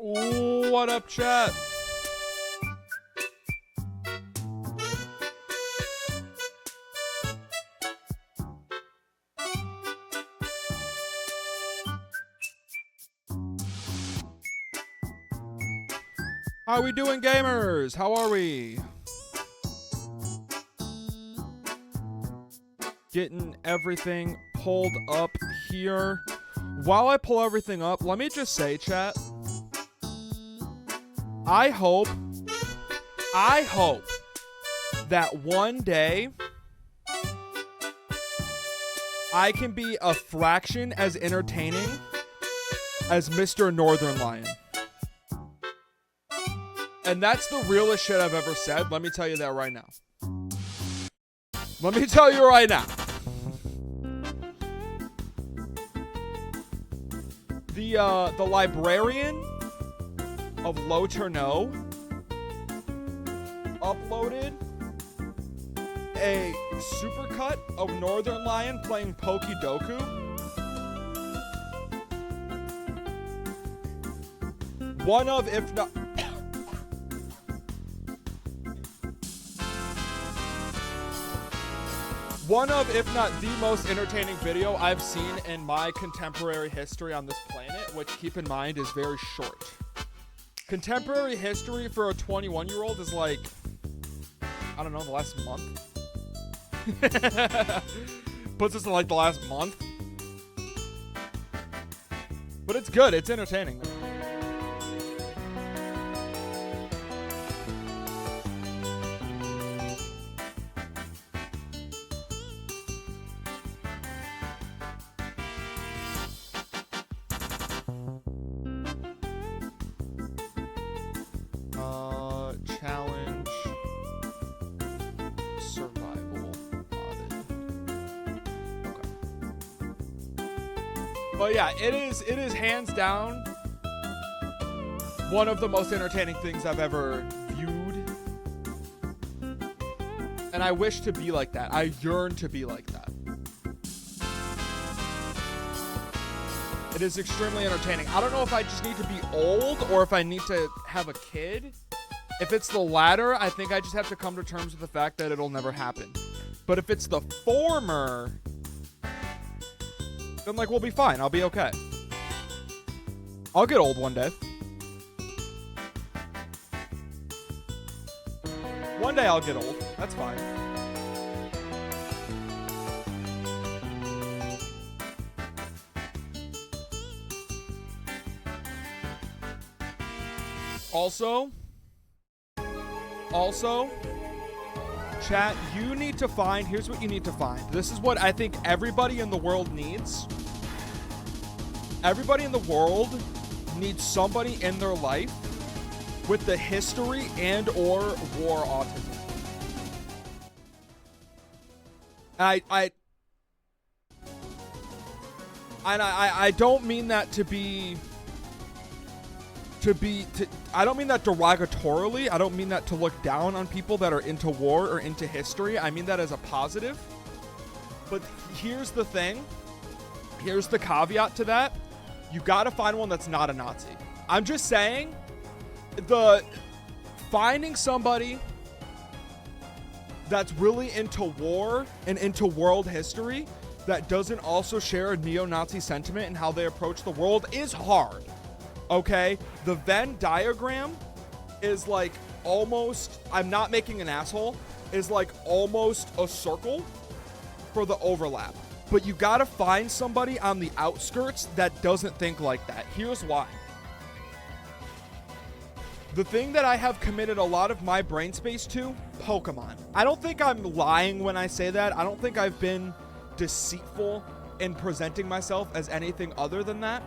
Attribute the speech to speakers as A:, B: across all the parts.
A: Ooh, what up, chat? How are we doing, gamers? How are we? Getting everything pulled up here. While I pull everything up, let me just say, chat, I hope that one day I can be a fraction as entertaining as Mr. Northern Lion. And that's the realest shit I've ever said. Let me tell you that right now. Let me tell you right now. The librarian of Low Cherno uploaded a supercut of Northern Lion playing Pokedoku. One of, if not... one of, if not the most entertaining video I've seen in my contemporary history on this planet, which, keep in mind, is very short. Contemporary history for a 21-year-old is like, I don't know, the last month. Puts us in like the last month. But it's good. It's entertaining. Challenge survival modded. Okay. But yeah, it is hands down one of the most entertaining things I've ever viewed. And I wish to be like that. I yearn to be like that. It is extremely entertaining. I don't know if I just need to be old or if I need to have a kid. If it's the latter, I think I just have to come to terms with the fact that it'll never happen. But if it's the former, then like we'll be fine. I'll be okay. I'll get old one day. One day I'll get old. That's fine. Also, chat, you need to find, here's what you need to find. This is what I think everybody in the world needs. Everybody in the world needs somebody in their life with the history and or war autism. And I don't mean that I don't mean that derogatorily. I don't mean that to look down on people that are into war or into history. I mean that as a positive. But here's the thing. Here's the caveat to that. You gotta find one that's not a Nazi. I'm just saying, finding somebody that's really into war and into world history that doesn't also share a neo-Nazi sentiment in how they approach the world is hard. Okay, the Venn diagram is like almost, I'm not making an asshole, is like almost a circle for the overlap. But you gotta find somebody on the outskirts that doesn't think like that. Here's why. The thing that I have committed a lot of my brain space to, Pokemon. I don't think I'm lying when I say that. I don't think I've been deceitful in presenting myself as anything other than that.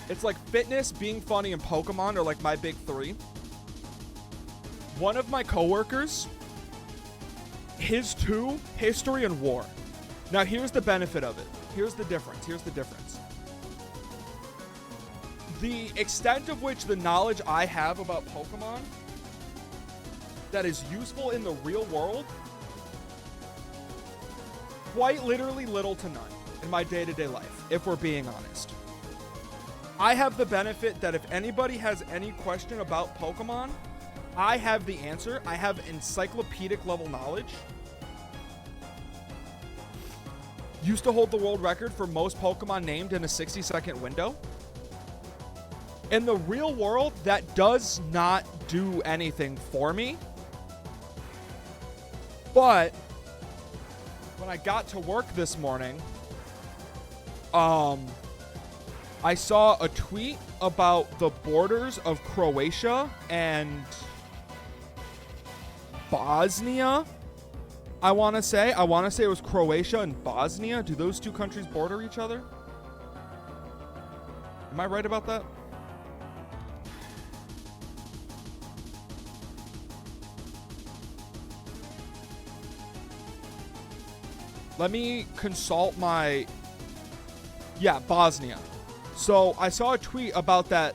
A: It's like fitness, being funny, and Pokemon are like my big three. One of my coworkers, his two, history and war. Now here's the benefit of it. Here's the difference. The extent of which the knowledge I have about Pokemon that is useful in the real world, quite literally little to none in my day-to-day life, if we're being honest. I have the benefit that if anybody has any question about Pokemon, I have the answer. I have encyclopedic level knowledge. Used to hold the world record for most Pokemon named in a 60-second window. In the real world, that does not do anything for me. But when I got to work this morning, I saw a tweet about the borders of Croatia and Bosnia. I want to say it was Croatia and Bosnia. Do those two countries border each other? Am I right about that? Let me consult my... Yeah, Bosnia. So I saw a tweet about that,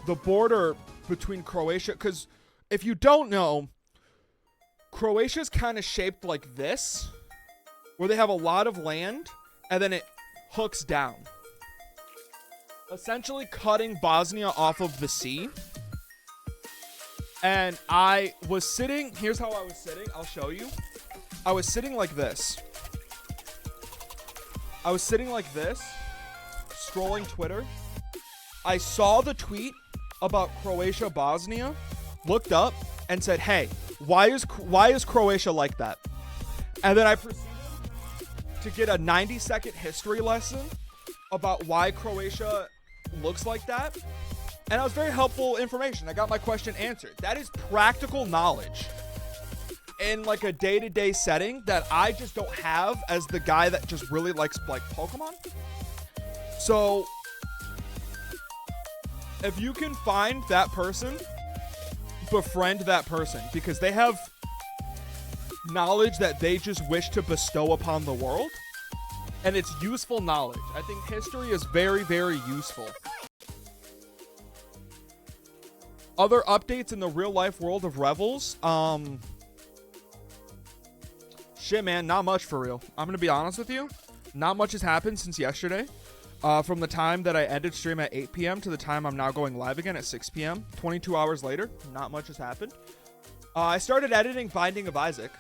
A: the border between Croatia, because if you don't know, Croatia's kind of shaped like this, where they have a lot of land, and then it hooks down, essentially cutting Bosnia off of the sea. And I was sitting, here's how I was sitting, I'll show you. I was sitting like this. Scrolling Twitter. I saw the tweet about Croatia, Bosnia, looked up and said, hey, why is Croatia like that? And then I proceeded to get a 90-second history lesson about why Croatia looks like that. And that was very helpful information. I got my question answered. That is practical knowledge in like a day-to-day setting that I just don't have as the guy that just really likes like Pokemon. So if you can find that person, befriend that person, because they have knowledge that they just wish to bestow upon the world, and it's useful knowledge. I think history is very, very useful. Other updates in the real life world of Revels. Shit, man, not much for real. I'm gonna be honest with you. Not much has happened since yesterday. From the time that I ended stream at 8 p.m. to the time I'm now going live again at 6 p.m. 22 hours later, not much has happened. I started editing Binding of Isaac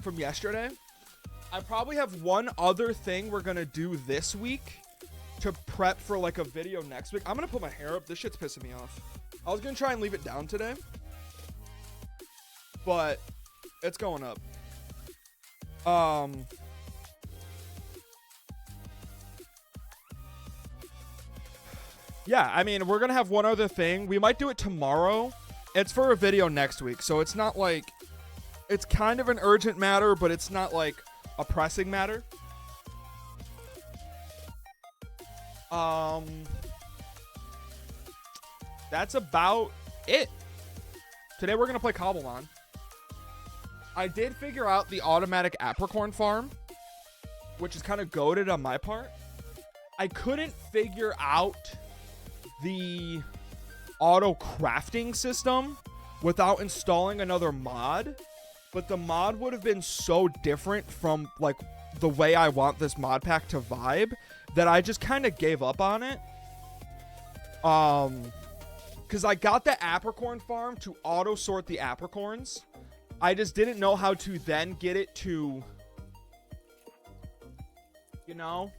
A: from yesterday. I probably have one other thing we're gonna do this week to prep for like a video next week. I'm gonna put my hair up. This shit's pissing me off. I was gonna try and leave it down today, but it's going up. Yeah, I mean, we're gonna have one other thing. We might do it tomorrow. It's for a video next week, so it's not like, it's kind of an urgent matter, but it's not like a pressing matter. That's about it. Today we're gonna play Cobblemon. I did figure out the automatic apricorn farm, which is kind of goated on my part. I couldn't figure out the auto crafting system without installing another mod, but the mod would have been so different from like the way I want this mod pack to vibe that I just kind of gave up on it. Because I got the apricorn farm to auto sort the apricorns. I just didn't know how to then get it to, you know,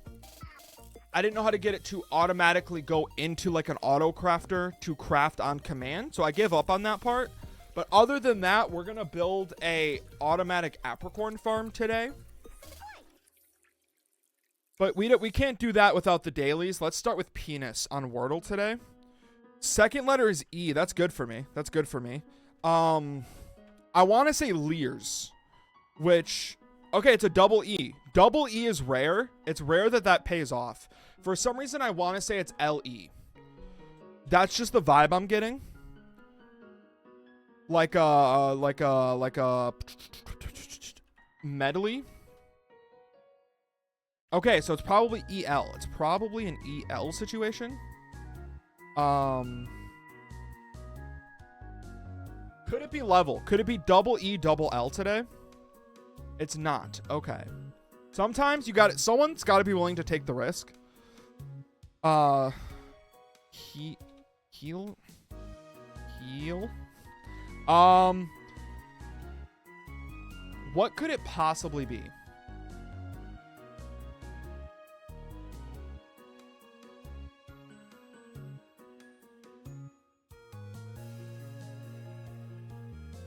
A: I didn't know how to get it to automatically go into like an auto crafter to craft on command. So I gave up on that part. But other than that, we're going to build a automatic apricorn farm today. But we can't do that without the dailies. Let's start with penis on Wordle today. Second letter is E. That's good for me. That's good for me. I want to say Leers, which, okay, it's a double E. Double E is rare. It's rare that pays off. For some reason, I want to say it's LE. That's just the vibe I'm getting. Like a medley. Okay, so it's probably EL. It's probably an EL situation. Could it be level? Could it be double E, double L today? It's not. Okay. Sometimes you got it. Someone's got to be willing to take the risk. Heal. What could it possibly be?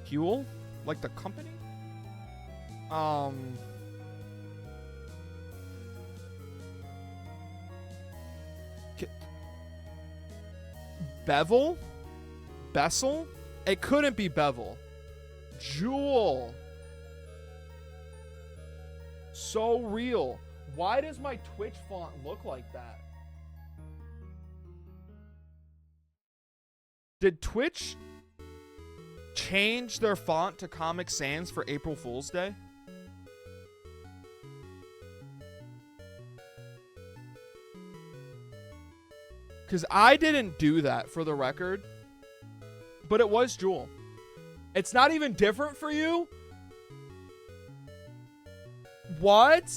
A: Huel? Like the company? Bevel? Bessel? It couldn't be Bevel. Jewel. So real. Why does my Twitch font look like that? Did Twitch change their font to Comic Sans for April Fool's Day? Because I didn't do that, for the record. But it was Jewel. It's not even different for you? What?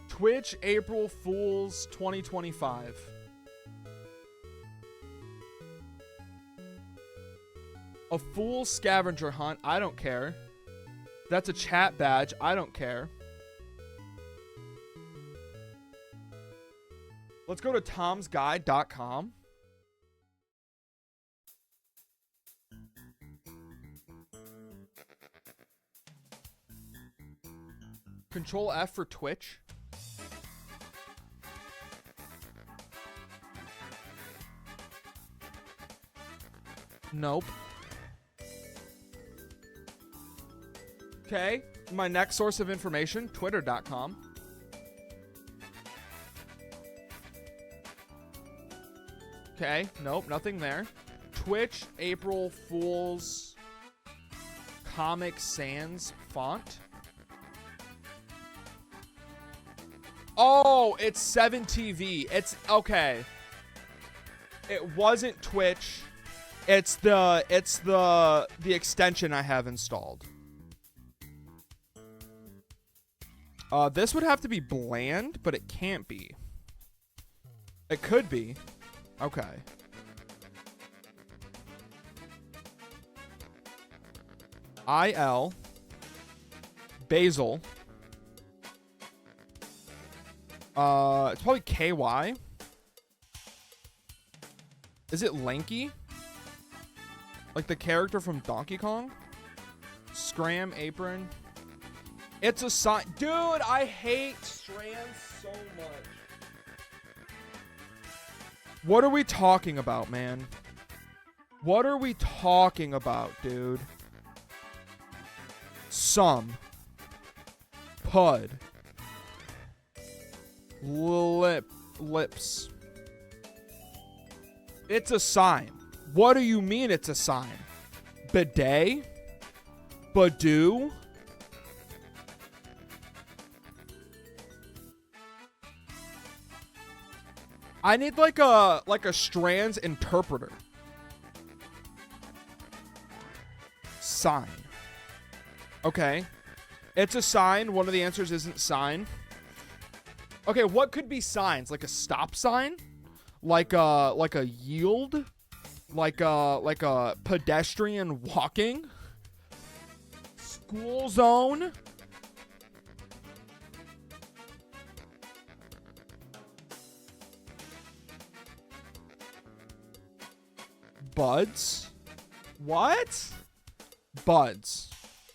A: Twitch April Fools 2025. A fool scavenger hunt. I don't care. That's a chat badge. I don't care. Let's go to tomsguide.com. Control F for Twitch. Nope. Okay. My next source of information, twitter.com. Okay. Nope. Nothing there. Twitch, April Fool's Comic Sans font. Oh, it's 7TV. It's okay. It wasn't Twitch. It's the extension I have installed. This would have to be bland, but it can't be. It could be. Okay. IL Basil. It's probably KY. Is it Lanky? Like the character from Donkey Kong? Scram apron. It's a sign. Dude, I hate strands so much. What are we talking about, man? What are we talking about, dude? Some. Pud. Lips. It's a sign. What do you mean it's a sign? Bidet? Badoo? I need like a strands interpreter. Sign. Okay. It's a sign. One of the answers isn't sign. Okay, what could be signs? Like a stop sign? Like a yield? Like a pedestrian walking? School zone? Buds? What? Buds.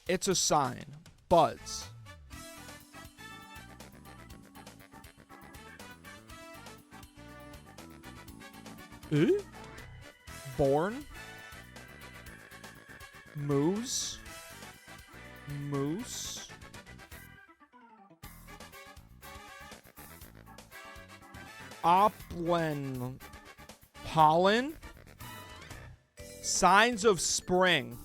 A: It's a sign. Buds. Born. Moose. Moose. Oplen. Pollen. Signs of spring.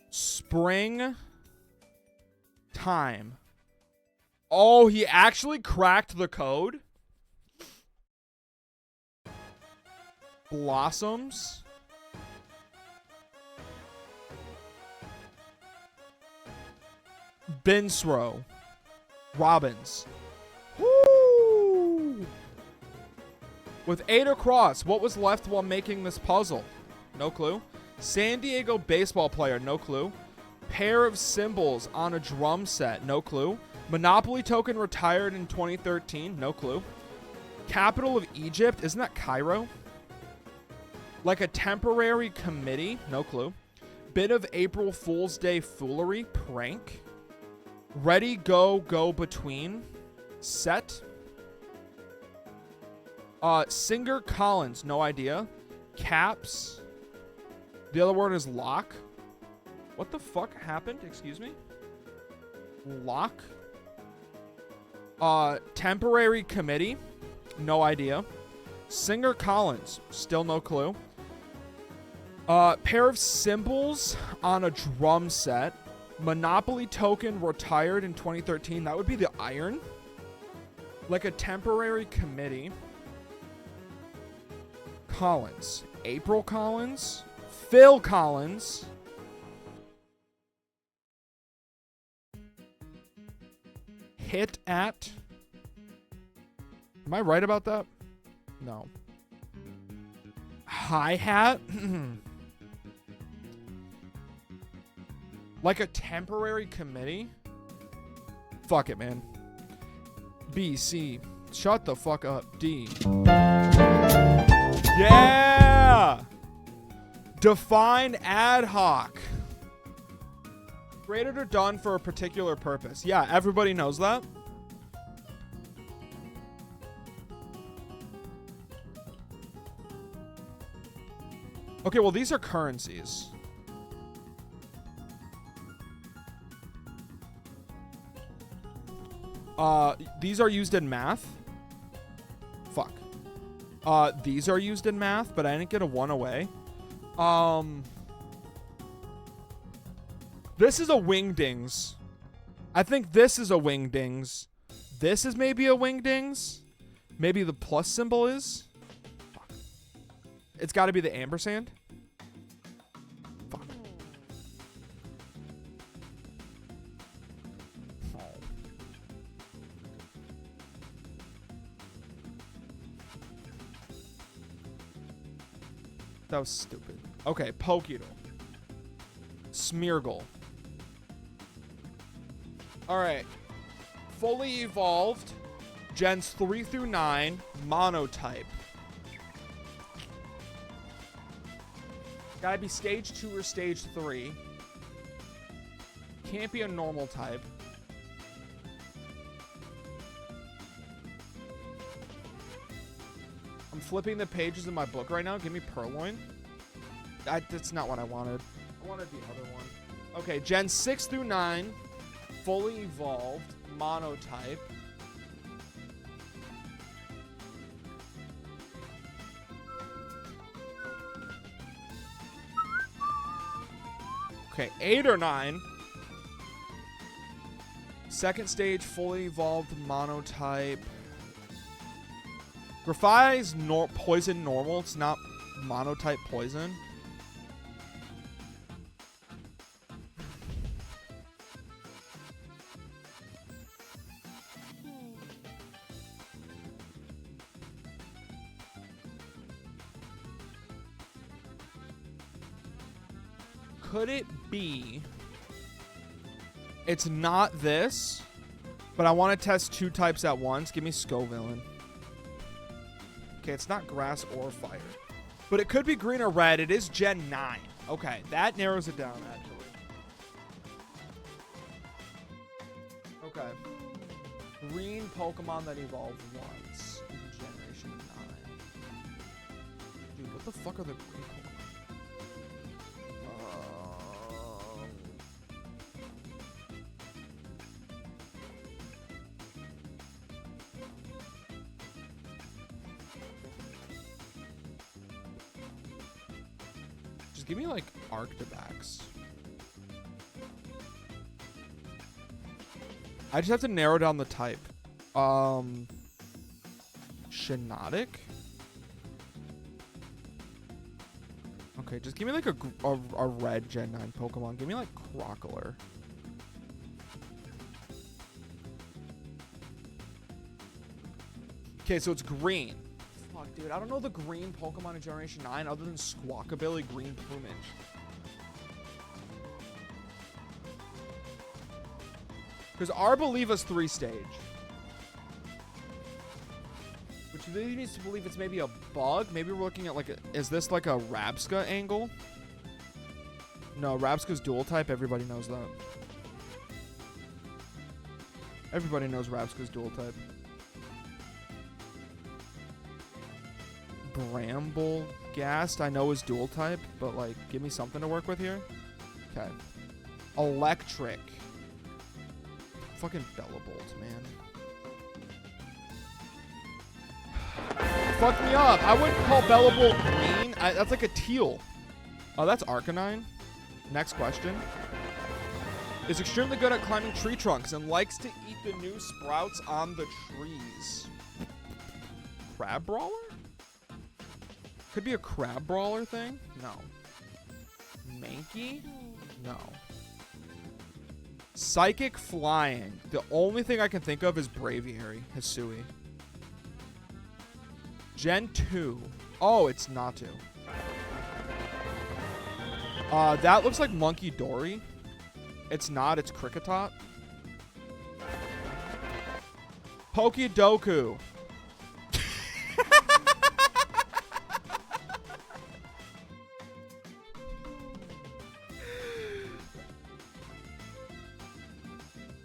A: Spring. Time. Oh, he actually cracked the code? Blossoms. Binsrow. Robins. Woo! With 8 across, what was left while making this puzzle? No clue. San Diego baseball player, no clue. Pair of cymbals on a drum set, no clue. Monopoly token retired in 2013, no clue. Capital of Egypt, isn't that Cairo? Like a temporary committee, no clue. Bit of April Fool's Day foolery, prank. Ready, go, go between. Set. Singer Collins, no idea. Caps. The other word is lock. What the fuck happened? Excuse me? Lock. Temporary committee. No idea. Singer Collins. Still no clue. Pair of cymbals on a drum set. Monopoly token retired in 2013. That would be the iron. Like a temporary committee. Collins. April Collins. Phil Collins. Hit at. Am I right about that? No. Hi-hat? Like a temporary committee? Fuck it, man. B, C. Shut the fuck up. D. Yeah! Define ad hoc. Created or done for a particular purpose. Yeah, everybody knows that. Okay, well, these are currencies. These are used in math. Fuck. These are used in math, but I didn't get a 1 away. This is a wingdings. I think this is a wingdings. This is maybe a wingdings. Maybe the plus symbol is. Fuck. It's got to be the ampersand. Fuck. Oh. That was stupid. Okay, Pokedex. Smeargle. Alright. Fully evolved. Gens 3 through 9. Monotype. Gotta be stage 2 or stage 3. Can't be a normal type. I'm flipping the pages in my book right now. Give me Purloin. That's not what I wanted. I wanted the other one. Okay, Gen 6 through 9. Fully evolved. Monotype. Okay, 8 or 9. Second stage, fully evolved monotype. Grafai is poison normal. It's not monotype poison. Could it be? It's not this, but I want to test 2 types at once. Give me Scovillain. Okay, it's not grass or fire. But it could be green or red. It is Gen 9. Okay, that narrows it down, actually. Okay. Green Pokemon that evolved once in Generation 9. Dude, what the fuck are the green Pokemon? Give me like Arctibax. I just have to narrow down the type. Shiinotic? Okay, just give me like a red Gen 9 Pokemon. Give me like Crocodile. Okay, so it's green. Fuck, Fuck, dude. I don't know the green Pokemon in Generation 9 other than Squawkabilly Green Plumage. Because Arboliva's 3-stage. Which really needs to believe it's maybe a bug. Maybe we're looking at like a... Is this like a Rabsca angle? No, Rabsca's dual type. Everybody knows that. Everybody knows Rabsca's dual type. Bramblegast, I know is dual type, but like, give me something to work with here. Okay. Electric. Fucking Bellabolt, man. Fuck me up. I wouldn't call Bellabolt green. That's like a teal. Oh, that's Arcanine. Next question. Is extremely good at climbing tree trunks and likes to eat the new sprouts on the trees. Crab Brawler? Could be a Crab Brawler thing? No. Mankey? No. Psychic Flying. The only thing I can think of is Braviary. Hisui. Gen 2. Oh, it's Natu. That looks like Monkey Dory. It's not. It's Kricketot. Pokedoku.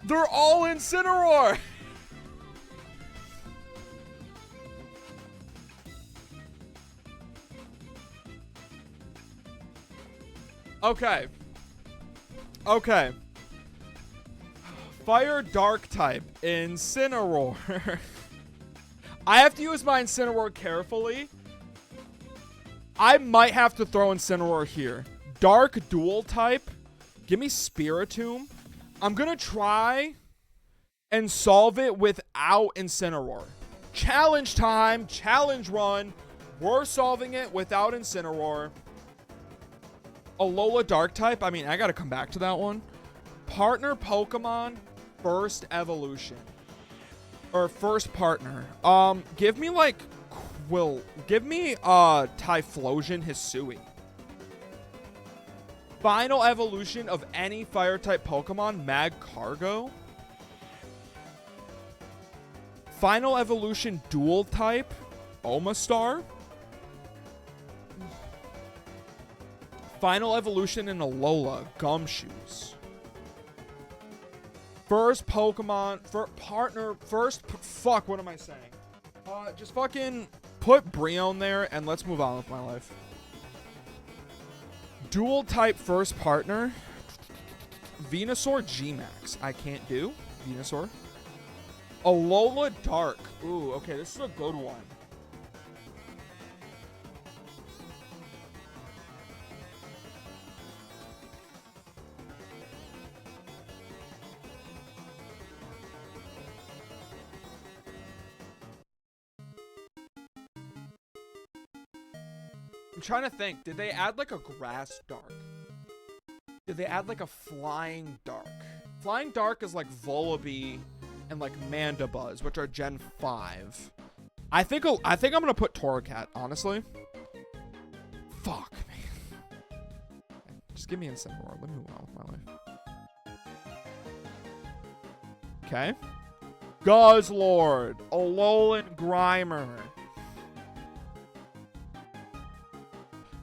A: They're all Incineroar. Okay. Okay. Fire Dark type. Incineroar. I have to use my Incineroar carefully. I might have to throw Incineroar here. Dark dual type. Give me Spiritomb. I'm going to try and solve it without Incineroar. Challenge time. Challenge run. We're solving it without Incineroar. Alola Dark type. I mean, I got to come back to that one. Partner Pokemon. First evolution. Or first partner. Give me like Give me Typhlosion Hisui. Final evolution of any fire type Pokemon, Magcargo. Final evolution dual type, Omastar. Final evolution in Alola, Gumshoes. First Pokemon, fuck, what am I saying? Just fucking put Brion there and let's move on with my life. Dual type first partner. Venusaur G-Max. I can't do. Venusaur. Alola Dark. Ooh, okay, this is a good one. I'm trying to think. Did they add like a grass dark? Did they add like a flying dark? Flying dark is like Volibee and like Mandibuzz, which are Gen 5. I think I'm gonna put Torracat, honestly. Fuck, man. Just give me Incineroar. Let me move on with my life. Okay. Guzzlord. Alolan Grimer.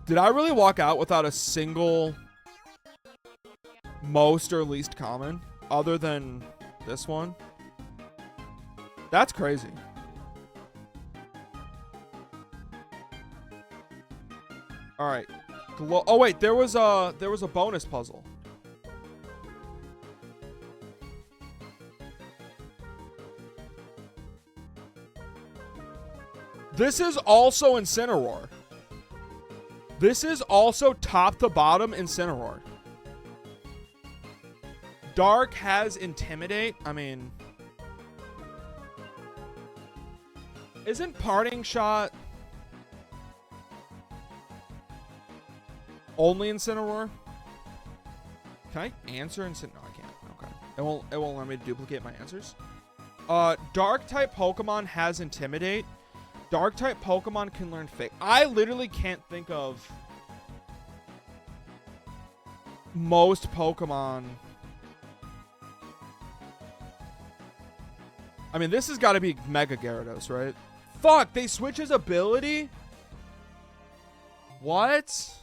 A: Did I really walk out without a single most or least common other than this one? That's crazy. All right. Oh wait, there was a bonus puzzle. This is also Incineroar. This is also top to bottom Incineroar. Dark has Intimidate. I mean, isn't Parting Shot only Incineroar? Can I answer Incineroar? No, I can't. Okay. It won't let me duplicate my answers. Dark type Pokemon has Intimidate. Dark type Pokemon can learn Fake. I literally can't think of most Pokemon. I mean, this has got to be Mega Gyarados, right? Fuck, they switch his ability? What?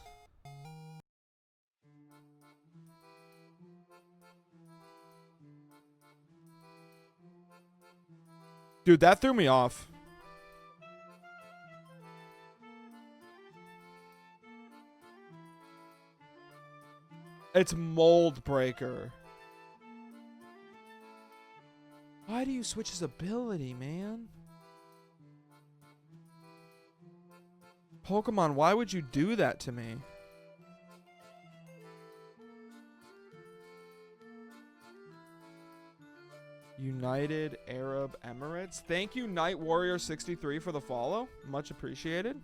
A: Dude, that threw me off. It's Mold Breaker. Why do you switch his ability, man? Pokemon, why would you do that to me? United Arab Emirates. Thank you, Night Warrior 63 for the follow. Much appreciated.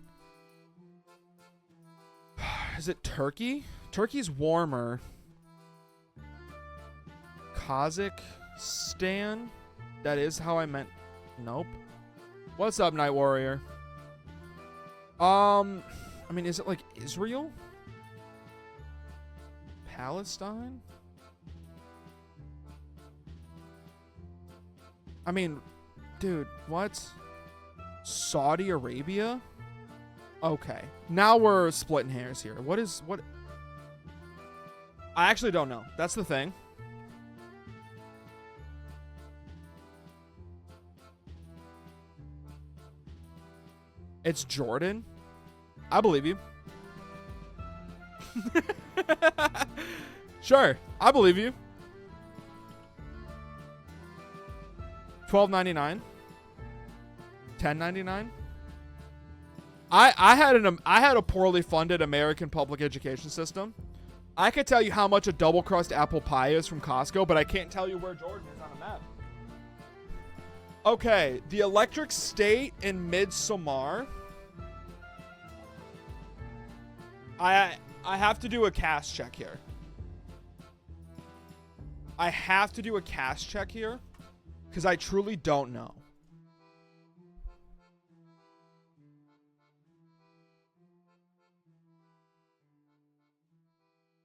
A: Is it Turkey? Turkey's warmer. Kazakhstan? That is how I meant. Nope. What's up, Night Warrior? I mean, is it like Israel? Palestine? I mean, dude, what? Saudi Arabia? Okay. Now we're splitting hairs here. What? I actually don't know. That's the thing. It's Jordan. I believe you. Sure. I believe you. $12.99. $10.99. I had a poorly funded American public education system. I could tell you how much a double crust apple pie is from Costco, but I can't tell you where Jordan is on a map. Okay, the Electric State in Midsommar. I have to do a cast check here. I have to do a cast check here because I truly don't know.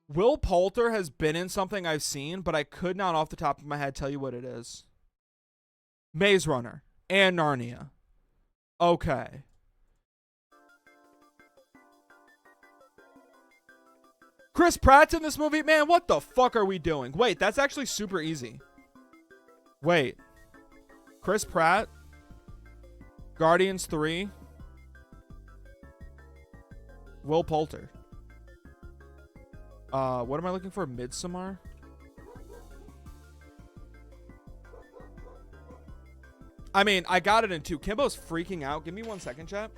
A: Will Poulter has been in something I've seen, but I could not off the top of my head tell you what it is. Maze Runner and Narnia. Okay. Chris Pratt's in this movie? Man, what the fuck are we doing? Wait, that's actually super easy. Wait. Chris Pratt. Guardians 3. Will Poulter. What am I looking for? Midsommar? I mean, I got it in 2. Kimbo's freaking out. Give me 1 second, chat.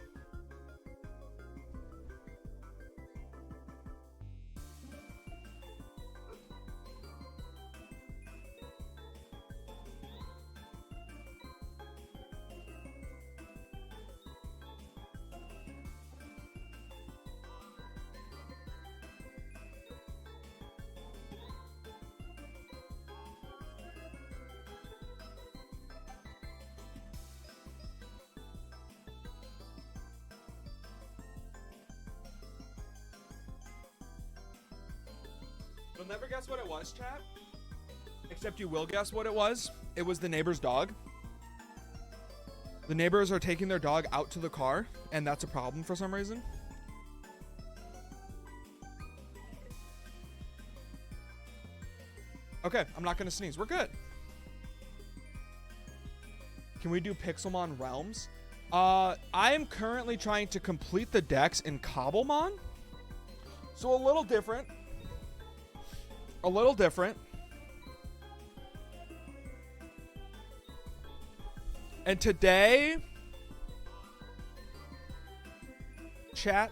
A: You'll never guess what it was, chat. Except you will guess what it was. It was the neighbor's dog. The neighbors are taking their dog out to the car, and that's a problem for some reason. Okay, I'm not gonna sneeze. We're good. Can we do Pixelmon Realms? I am currently trying to complete the decks in Cobblemon. So a little different. A little different. And today, chat,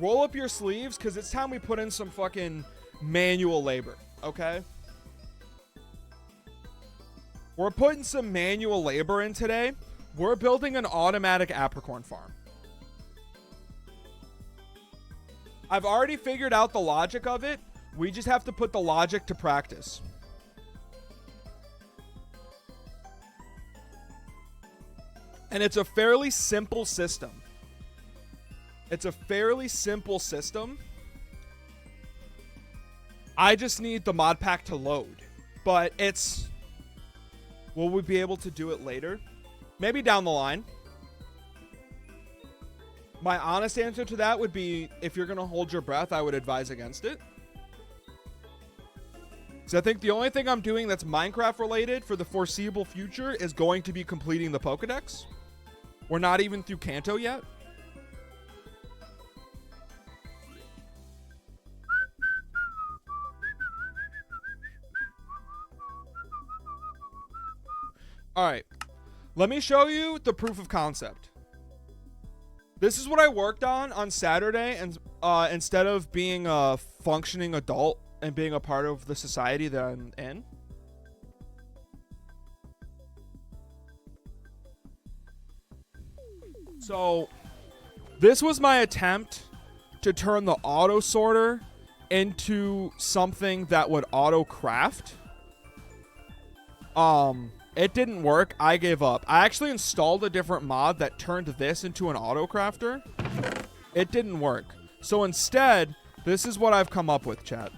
A: roll up your sleeves because it's time we put in some fucking manual labor, okay? We're putting some manual labor in today. We're building an automatic apricorn farm. I've already figured out the logic of it. We just have to put the logic to practice. And it's a fairly simple system. I just need the mod pack to load. But it's... Will we be able to do it later? Maybe down the line. My honest answer to that would be, if you're going to hold your breath, I would advise against it. So I think the only thing I'm doing that's Minecraft related for the foreseeable future is going to be completing the Pokedex. We're not even through Kanto yet. All right. Let me show you the proof of concept. This is what I worked on Saturday, and instead of being a functioning adult and being a part of the society that I'm in. So, this was my attempt to turn the auto sorter into something that would auto craft. It didn't work. I gave up. I actually installed a different mod that turned this into an auto crafter. It didn't work. So instead, this is what I've come up with, chat.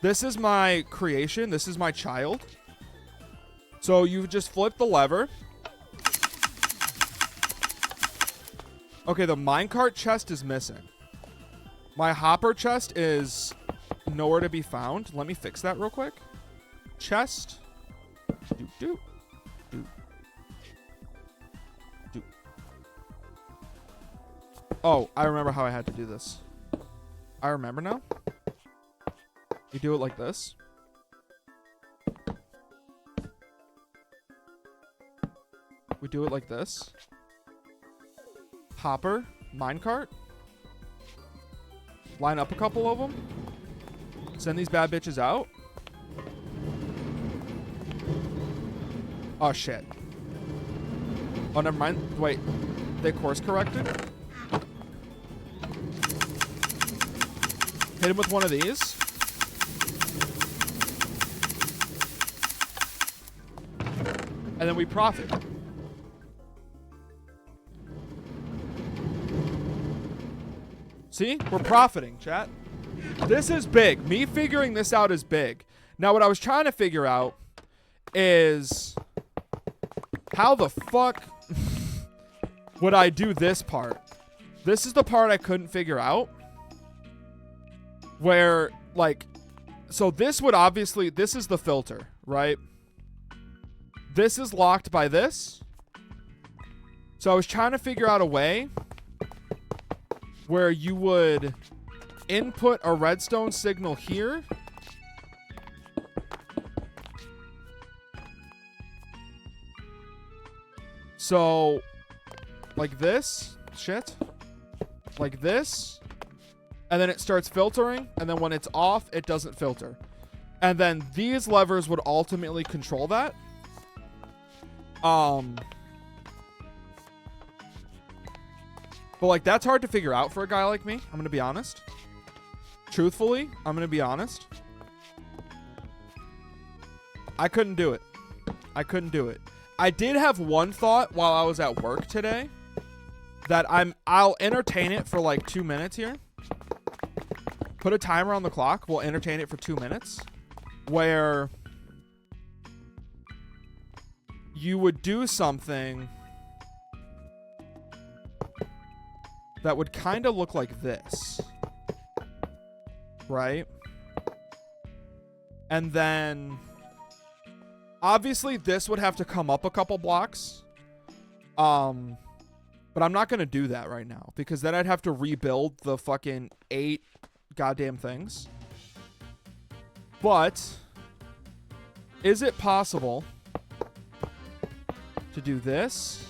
A: This is my creation. This is my child. So you just flip the lever. Okay, the minecart chest is missing. My hopper chest is nowhere to be found. Let me fix that real quick. Chest. Do. Oh, I remember how I had to do this. I remember now. You do it like this. We do it like this. Hopper, minecart. Line up a couple of them. Send these bad bitches out. Oh, shit. Oh, never mind. Wait. They course corrected? Hit him with one of these. And then we profit. See? We're profiting, chat. This is big. Me figuring this out is big. Now, what I was trying to figure out is... how the fuck would I do this part? This is the part I couldn't figure out. Where, like... so this would obviously... this is the filter, right? This is locked by this. So I was trying to figure out a way where you would input a redstone signal here. So, like this. Shit. Like this. And then it starts filtering. And then when it's off, it doesn't filter. And then these levers would ultimately control that. But like that's hard to figure out for a guy like me. I'm gonna be honest. Truthfully, I'm gonna be honest. I couldn't do it. I did have one thought while I was at work today that I'll entertain it for like 2 minutes here. Put a timer on the clock. We'll entertain it for 2 minutes. Where you would do something that would kind of look like this. Right? And then obviously this would have to come up a couple blocks. But I'm not going to do that right now because then I'd have to rebuild the fucking 8 goddamn things. But is it possible to do this?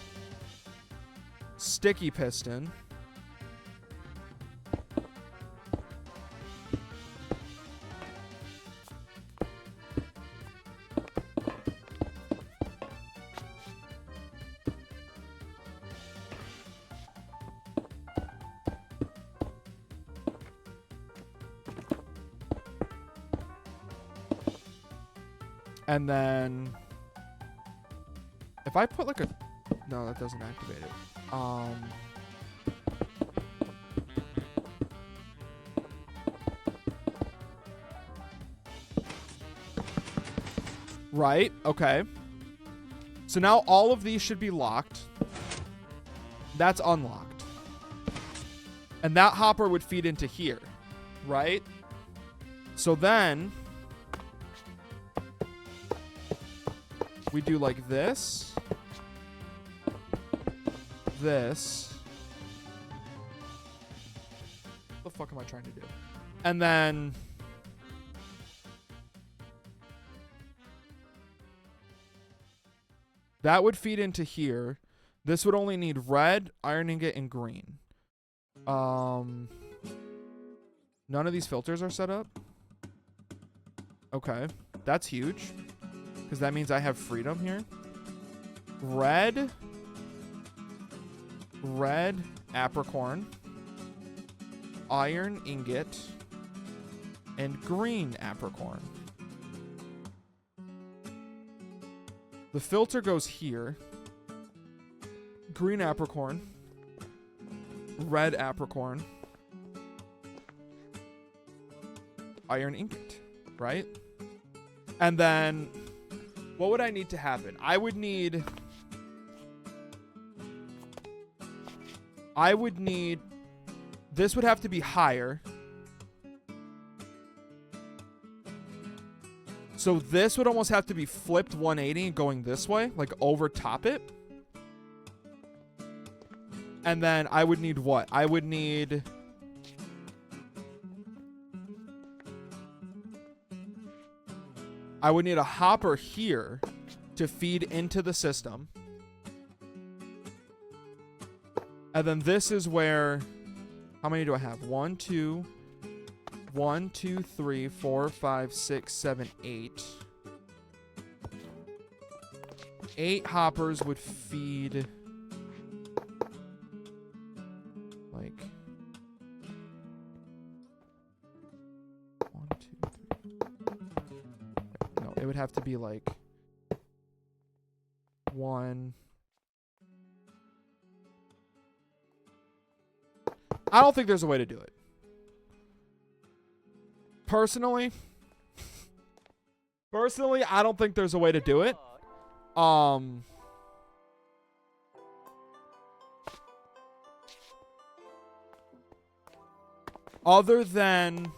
A: Sticky piston. And then if I put like a No, that doesn't activate it. Right, okay. So now all of these should be locked. That's unlocked. And that hopper would feed into here, right? So then we do like this. This. What the fuck am I trying to do? And then that would feed into here. This would only need red, iron ingot, and green. None of these filters are set up. Okay. That's huge. Because that means I have freedom here. Red. Red apricorn. Iron ingot. And green apricorn. The filter goes here. Green apricorn. Red apricorn. Iron ingot, right? And then what would I need to happen? I would need this would have to be higher. So this would almost have to be flipped 180 and going this way, like over top it. And then I would need what? I would need a hopper here to feed into the system. And then this is where, how many do I have? 1, 2, 3, 4, 5, 6, 7, 8. 8 hoppers would feed like 1, 2, 3. No, it would have to be like 1. I don't think there's a way to do it. Personally, I don't think there's a way to do it. Other than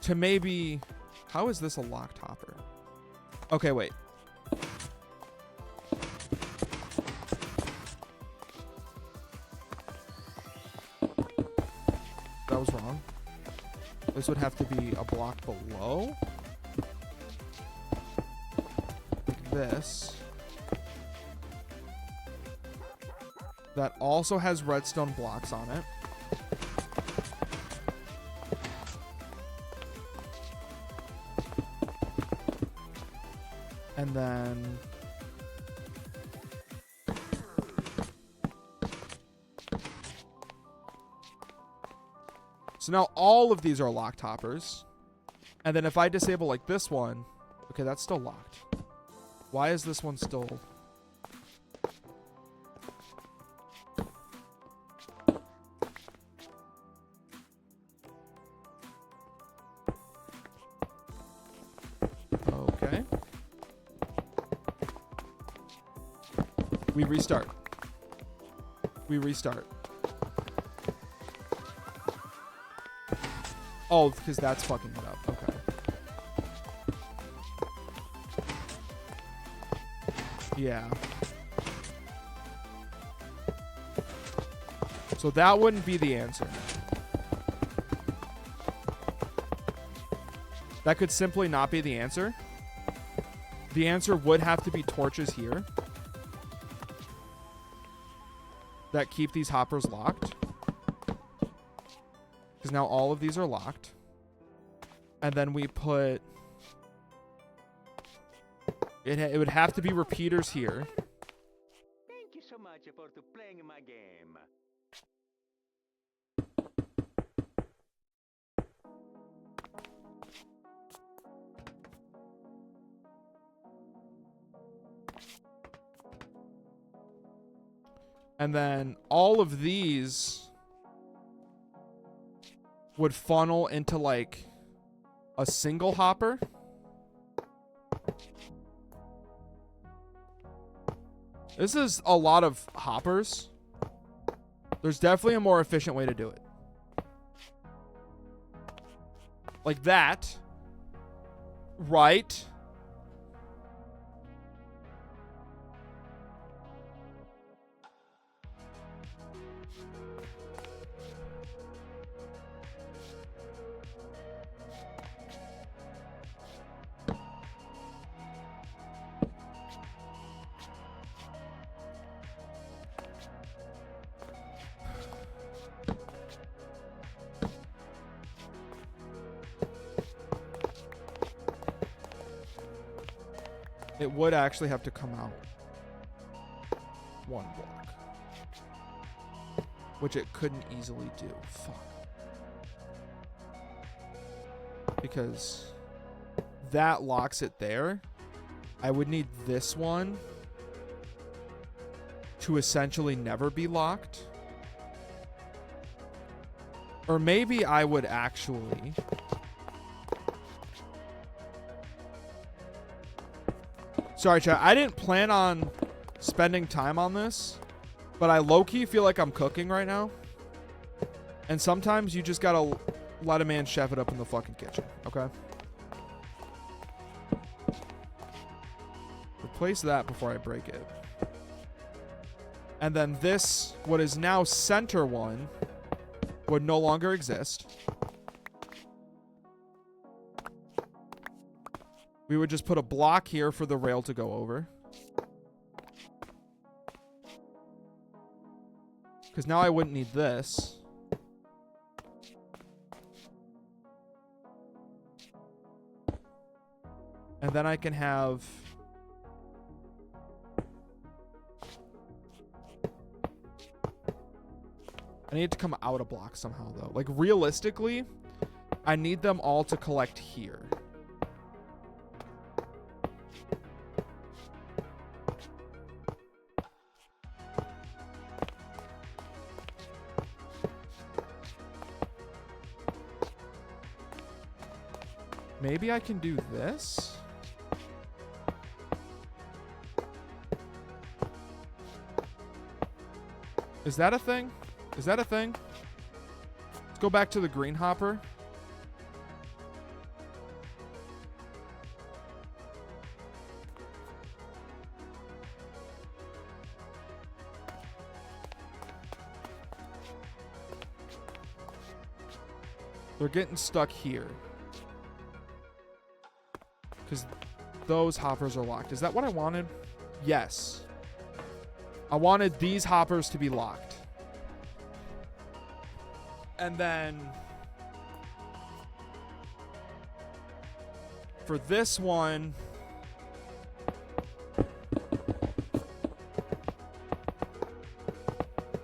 A: to maybe, how is this a locked hopper? Okay, wait. That was wrong. This would have to be a block below. Like this. That also has redstone blocks on it. And then so now all of these are locked hoppers. And then if I disable like this one, okay, that's still locked. Why is this one still? Okay. We restart. We restart. Oh, because that's fucking it up. Okay. Yeah. So that wouldn't be the answer. That could simply not be the answer. The answer would have to be torches here that keep these hoppers locked. Because now all of these are locked. And then we put... It would have to be repeaters here.
B: Thank you so much for playing my game.
A: And then all of these would funnel into like a single hopper. This is a lot of hoppers. There's definitely a more efficient way to do it. Like that. Right. It would actually have to come out one block, which it couldn't easily do. Fuck. Because that locks it there. I would need this one to essentially never be locked. Or maybe I would actually... Sorry, chat. I didn't plan on spending time on this, but I low-key feel like I'm cooking right now. And sometimes you just gotta let a man chef it up in the fucking kitchen, okay? Replace that before I break it. And then this, what is now center one, would no longer exist. We would just put a block here for the rail to go over. Because now I wouldn't need this. And then I can have... I need it to come out a block somehow, though. Like, realistically, I need them all to collect here. Maybe I can do this. Is that a thing? Is that a thing? Let's go back to the green hopper. They're getting stuck here. Because those hoppers are locked. Is that what I wanted? Yes. I wanted these hoppers to be locked. And then for this one,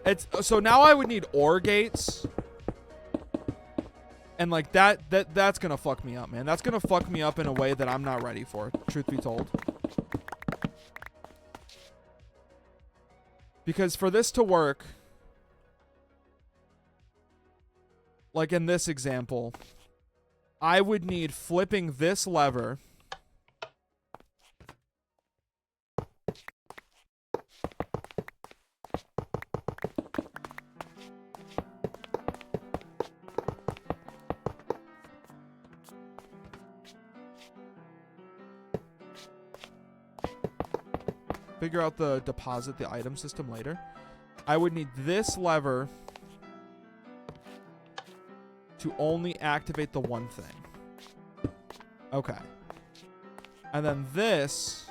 A: it's so now I would need OR gates. And like that's gonna fuck me up, man. That's gonna fuck me up in a way that I'm not ready for, truth be told. Because for this to work, like in this example, I would need flipping this lever. Figure out the deposit the item system later. I would need this lever to only activate the one thing. Okay. And then this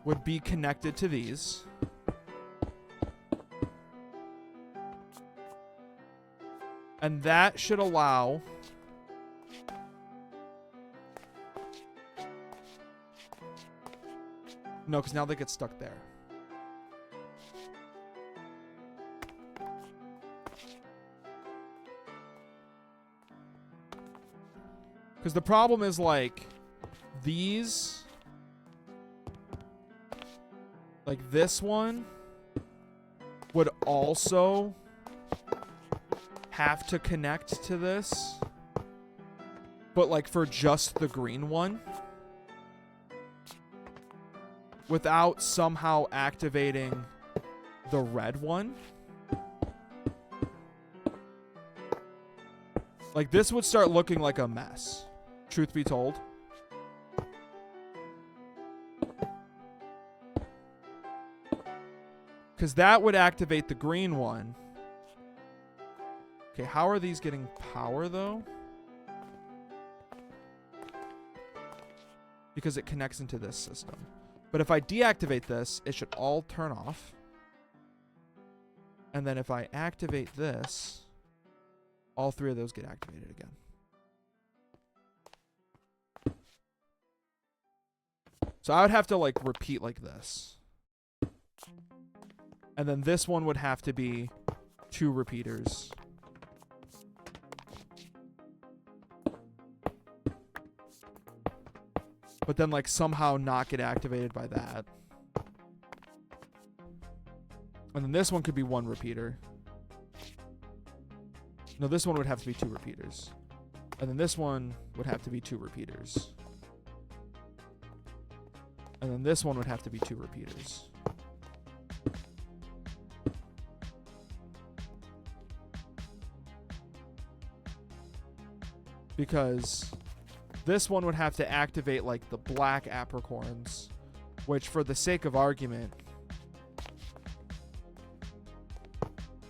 A: would be connected to these. And that should allow... No, because now they get stuck there. Because the problem is, like, these... Like, this one would also have to connect to this, but like for just the green one, without somehow activating the red one. Like, this would start looking like a mess, truth be told. Because that would activate the green one. Okay, how are these getting power, though? Because it connects into this system. But if I deactivate this, it should all turn off. And then if I activate this, all three of those get activated again. So I would have to like repeat like this. And then this one would have to be 2 repeaters. But then like somehow not get activated by that. And then this one could be 1 repeater. No, this one would have to be 2 repeaters. And then this one would have to be 2 repeaters. And then this one would have to be 2 repeaters. Because this one would have to activate like the black apricorns, which for the sake of argument,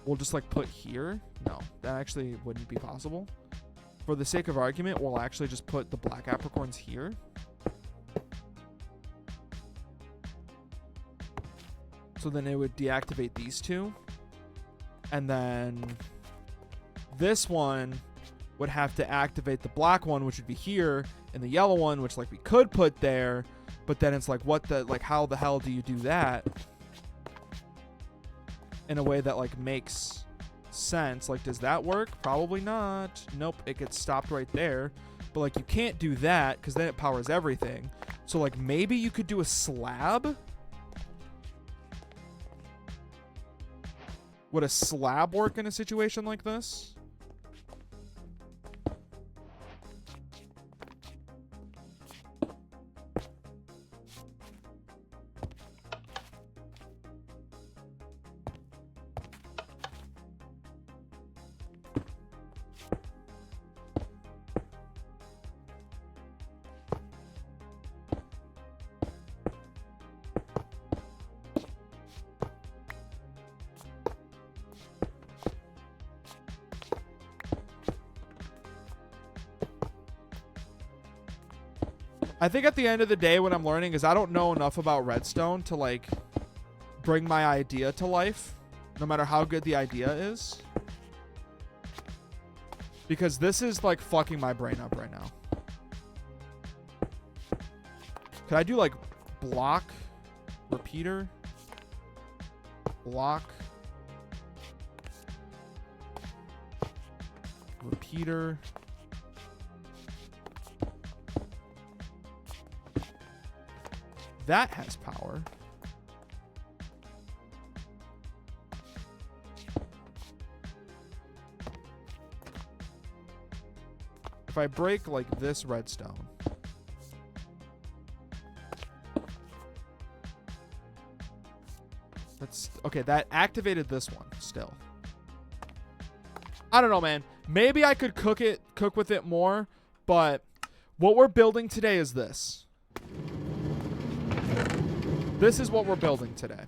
A: we'll just like put here. No, that actually wouldn't be possible. For the sake of argument, we'll actually just put the black apricorns here. So then it would deactivate these 2. And then this one would have to activate the black one, which would be here, and the yellow one, which like we could put there, but then it's like, what the, like, how the hell do you do that in a way that like makes sense? Like, does that work? Probably not. Nope, it gets stopped right there. But like, you can't do that because then it powers everything. So like, maybe you could do a slab. Would a slab work in a situation like this? I think at the end of the day, what I'm learning is I don't know enough about redstone to like bring my idea to life, no matter how good the idea is. Because this is like fucking my brain up right now. Could I do like block, repeater, block, repeater, that has power. If I break like this redstone, that's okay. That activated this one still. I don't know, man. Maybe I could cook with it more, but what we're building today is this. This is what we're building today.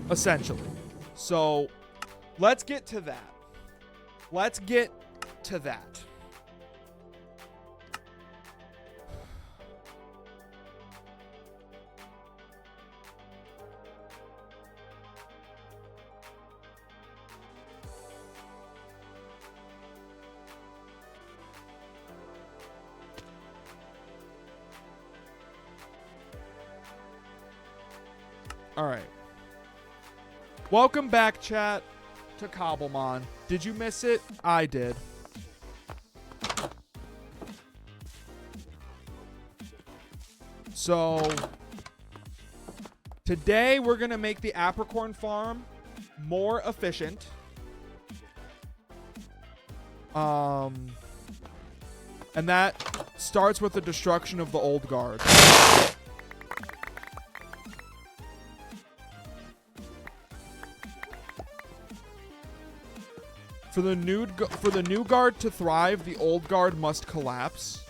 A: Essentially. So let's get to that. Let's get to that. All right. Welcome back, chat, to Cobblemon. Did you miss it? I did. So Today, we're going to make the apricorn farm more efficient. And that starts with the destruction of the old guard. For the new guard to thrive, the old guard must collapse.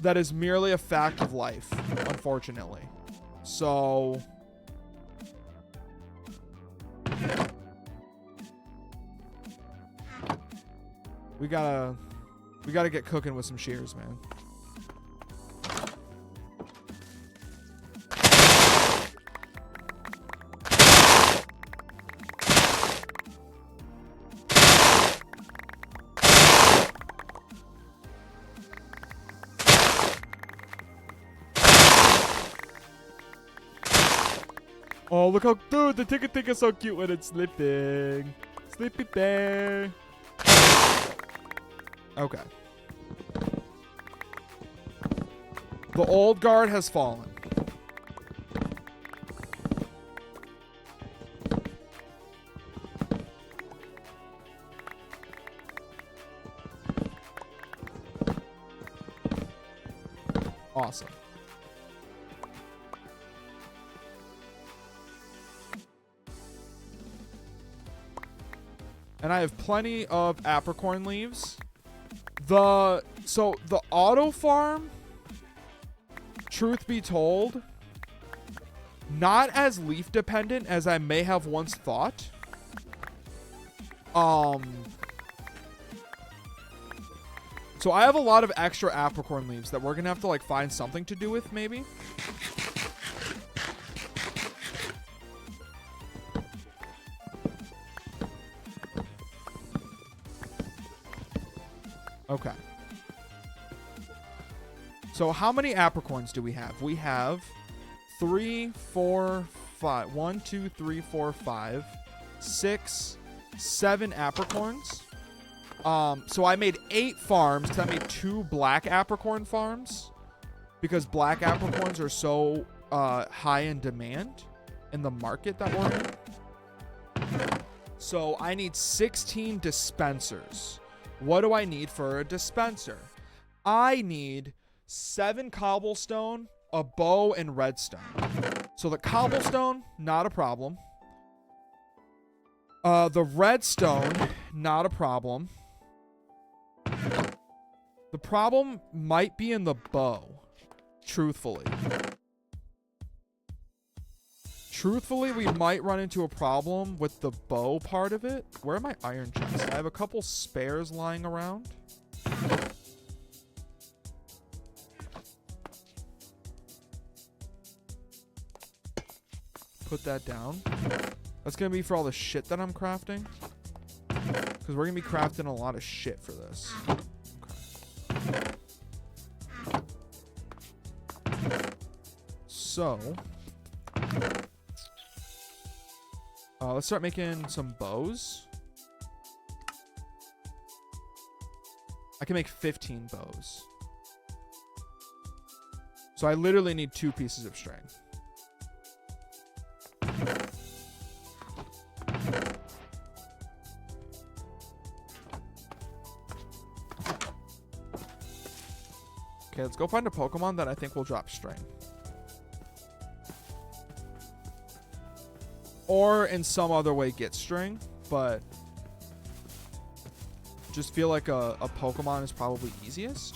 A: That is merely a fact of life, unfortunately. So we gotta get cooking with some shears, man. Oh, look how, dude, the ticket is so cute when it's sleeping. Sleepy bear. Okay. The old guard has fallen. Awesome. And I have plenty of apricorn leaves. So the auto farm, truth be told, not as leaf dependent as I may have once thought. So I have a lot of extra apricorn leaves that we're gonna have to like find something to do with, maybe. Okay. So how many apricorns do we have? We have 3, 4, 5. 1, 2, 3, 4, 5, 6, 7 apricorns. So I made 8 farms because I made 2 black apricorn farms because black apricorns are so high in demand in the market that we're in. So I need 16 dispensers. What do I need for a dispenser? I need 7 cobblestone, a bow, and redstone. So the cobblestone, not a problem. The redstone, not a problem. The problem might be in the bow, truthfully. Truthfully, we might run into a problem with the bow part of it. Where are my iron chests? I have a couple spares lying around. Put that down. That's going to be for all the shit that I'm crafting. Because we're going to be crafting a lot of shit for this. Okay. So... let's start making some bows. I can make 15 bows. So I literally need 2 pieces of string. Okay, let's go find a Pokemon that I think will drop string. Or in some other way get string, but just feel like a Pokemon is probably easiest.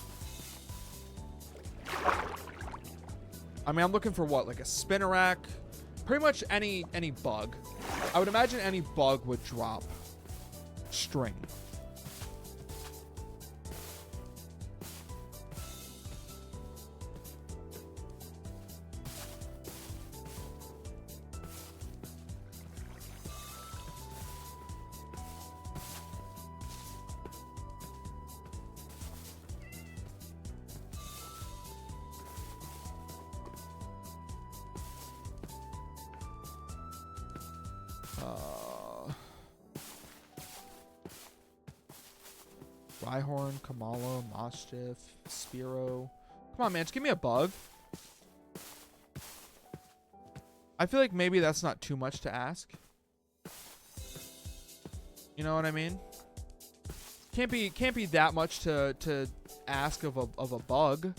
A: I mean, I'm looking for what? Like a Spinnerack? Pretty much any bug. I would imagine any bug would drop string. Rhyhorn, Kamala, Mastiff, Spearow. Come on, man. Just give me a bug. I feel like maybe that's not too much to ask. You know what I mean? Can't be that much to ask of a bug.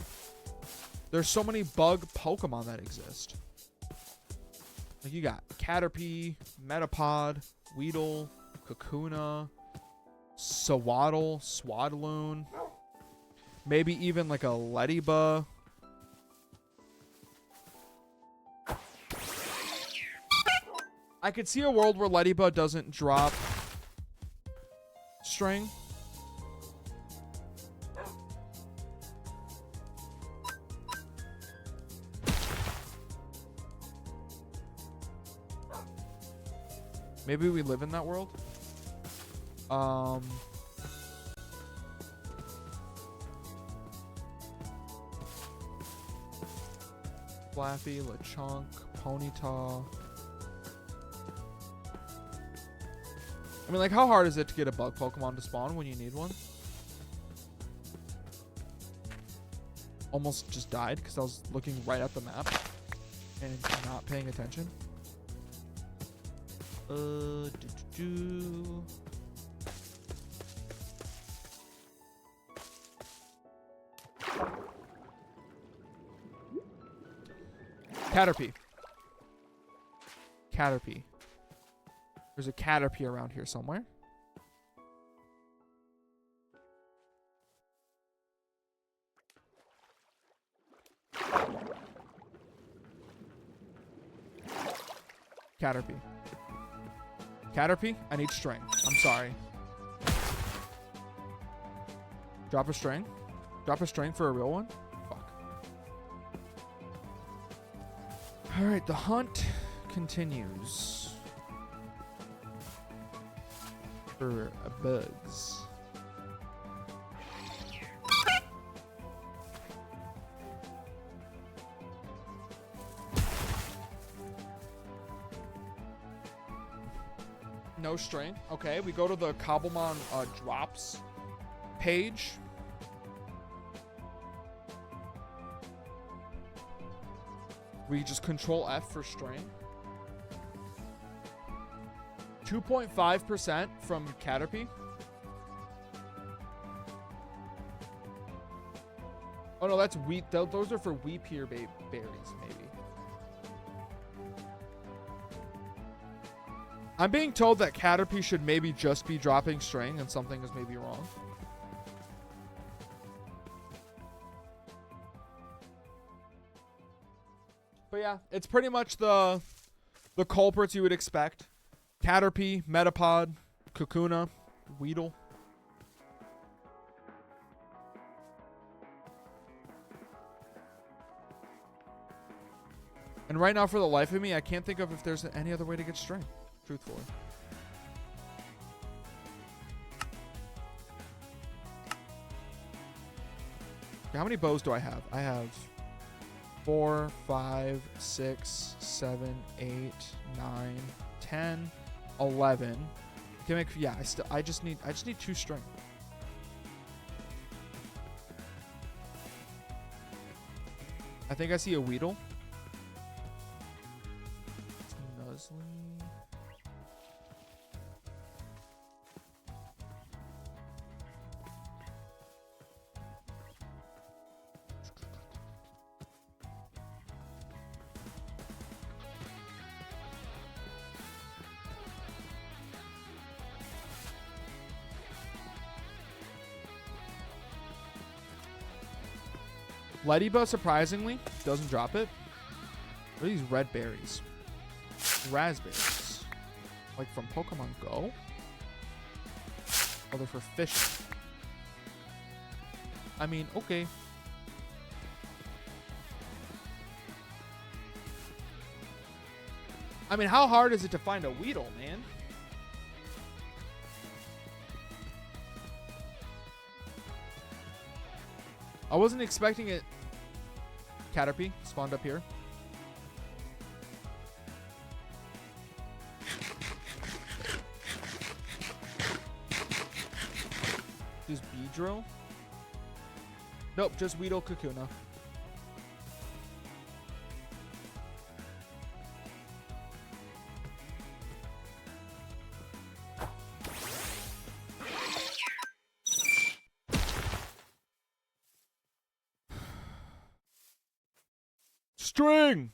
A: There's so many bug Pokemon that exist. Like you got Caterpie, Metapod, Weedle, Kakuna, Swaddle, Swadloon, maybe even like a Ladybug. I could see a world where Ladybug doesn't drop string. Maybe we live in that world. Flaffy, Lechonk, Ponyta. I mean, like, how hard is it to get a bug Pokemon to spawn when you need one? Almost just died because I was looking right at the map and not paying attention. Caterpie. Caterpie. There's a Caterpie around here somewhere. Caterpie. Caterpie, I need string. I'm sorry. Drop a string? Drop a string for a real one? Fuck. Alright, the hunt continues. For bugs. No string. Okay, we go to the Cobblemon drops page. We just control F for string. 2.5% from Caterpie. Oh no, that's wheat. Those are for Weepier berries, maybe. I'm being told that Caterpie should maybe just be dropping string and something is maybe wrong. But yeah, it's pretty much the culprits you would expect. Caterpie, Metapod, Kakuna, Weedle. And right now, for the life of me, I can't think of if there's any other way to get string, truthfully. How many bows do I have? I have 4, 5, 6, 7, 8, 9, 10, 11. Can make, yeah, I just need 2 string. I think I see a Weedle. Nuzly. Ladybug, surprisingly, doesn't drop it. What are these red berries? Raspberries. Like from Pokemon Go? Oh, they're for fishing. I mean, okay. I mean, how hard is it to find a Weedle, man? I wasn't expecting it. Caterpie spawned up here. Just Beedrill? Nope, just Weedle, Kakuna. String!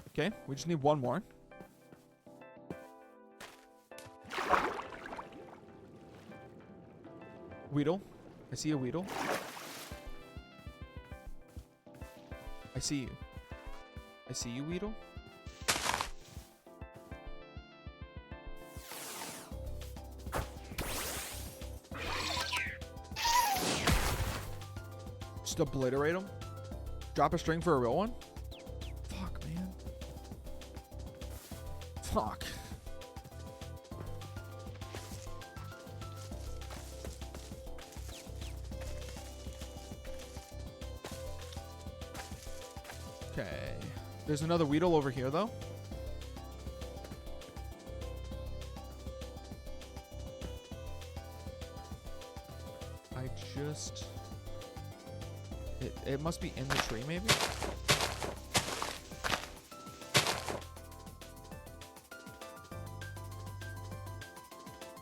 A: Okay, we just need one more. Weedle. I see a Weedle. I see you. I see you, Weedle. Just obliterate him. Drop a string for a real one. Fuck, man. Fuck. Okay. There's another Weedle over here, though. I just... It must be in the tree, maybe?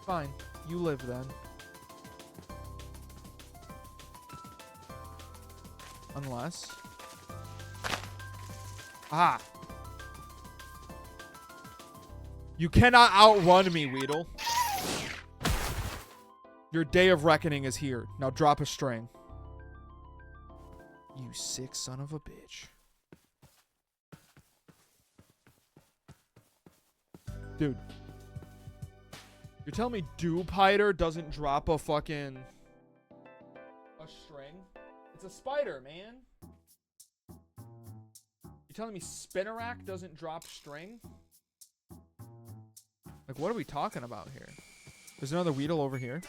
A: Fine. You live, then. Unless... Ah. You cannot outrun me, Weedle. Your day of reckoning is here. Now drop a string. You sick son of a bitch. Dude. You're telling me Dewpider doesn't drop a fucking... a string? It's a spider, man. You're telling me Spinnerack doesn't drop string? Like, what are we talking about here? There's another Weedle over here.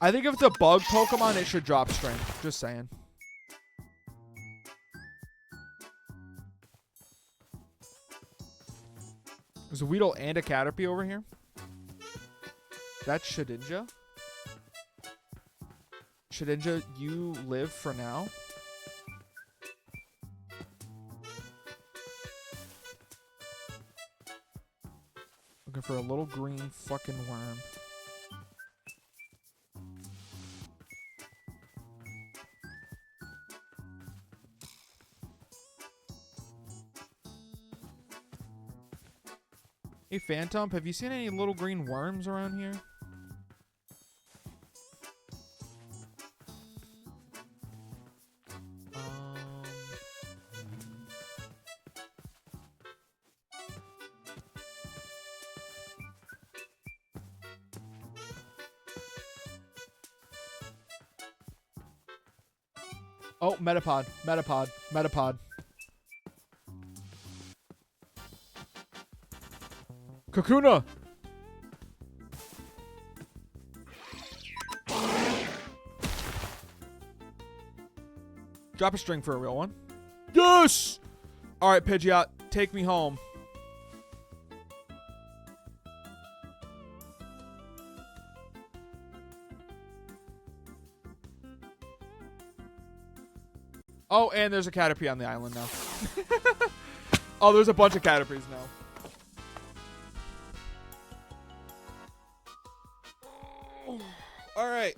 A: I think if it's a bug Pokemon, it should drop string. Just saying. There's a Weedle and a Caterpie over here. That's Shedinja. Shedinja, you live for now. Looking for a little green fucking worm. Hey, Phantom, have you seen any little green worms around here? Oh, Metapod, Metapod, Metapod. Kakuna! Drop a string for a real one. Yes! Alright, Pidgeot, take me home. Oh, and there's a Caterpie on the island now. Oh, there's a bunch of Caterpies now. All right.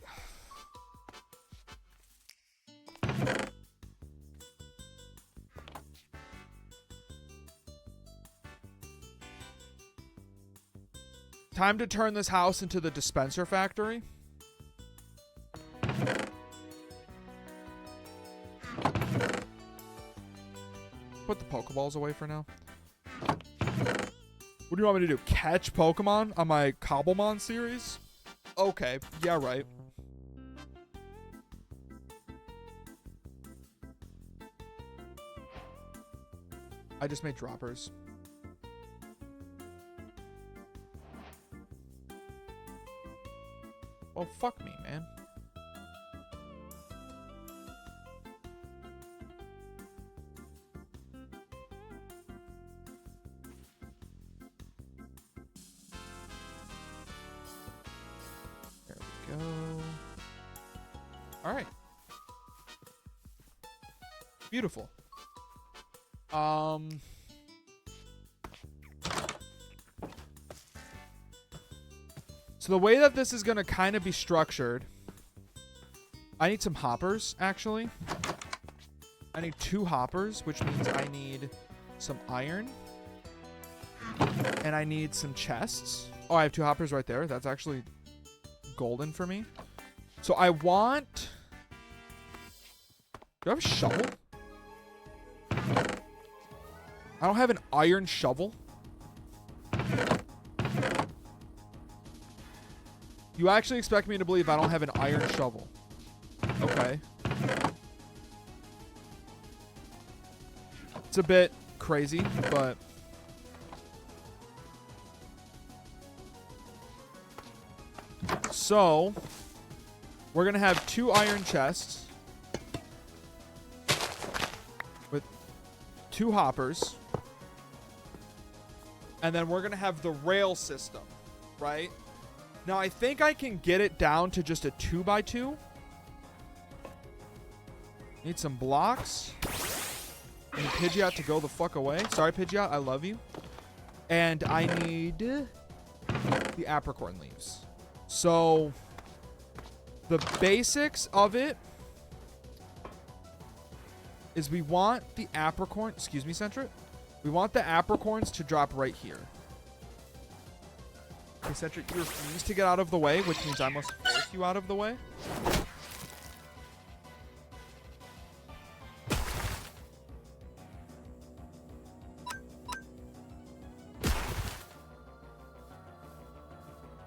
A: Time to turn this house into the dispenser factory. Put the Pokeballs away for now. What do you want me to do? Catch Pokemon on my Cobblemon series? Okay, yeah, right. I just made droppers. Well, fuck me, man. There we go. All right. Beautiful. So the way that this is going to kind of be structured, I need some hoppers, actually. I need 2 hoppers, which means I need some iron. And I need some chests. Oh, I have 2 hoppers right there. That's actually golden for me. So I want... Do I have a shovel? I don't have an iron shovel. You actually expect me to believe I don't have an iron shovel. Okay. It's a bit crazy, but... So, we're going to have 2 iron chests with 2 hoppers. And then we're going to have the rail system, right? Now, I think I can get it down to just a 2x2. Need some blocks. Need Pidgeot to go the fuck away. Sorry, Pidgeot. I love you. And I need the apricorn leaves. So, the basics of it is we want the apricorn... Excuse me, Centret. We want the apricorns to drop right here. Okay, Centret, you refuse to get out of the way, which means I must force you out of the way.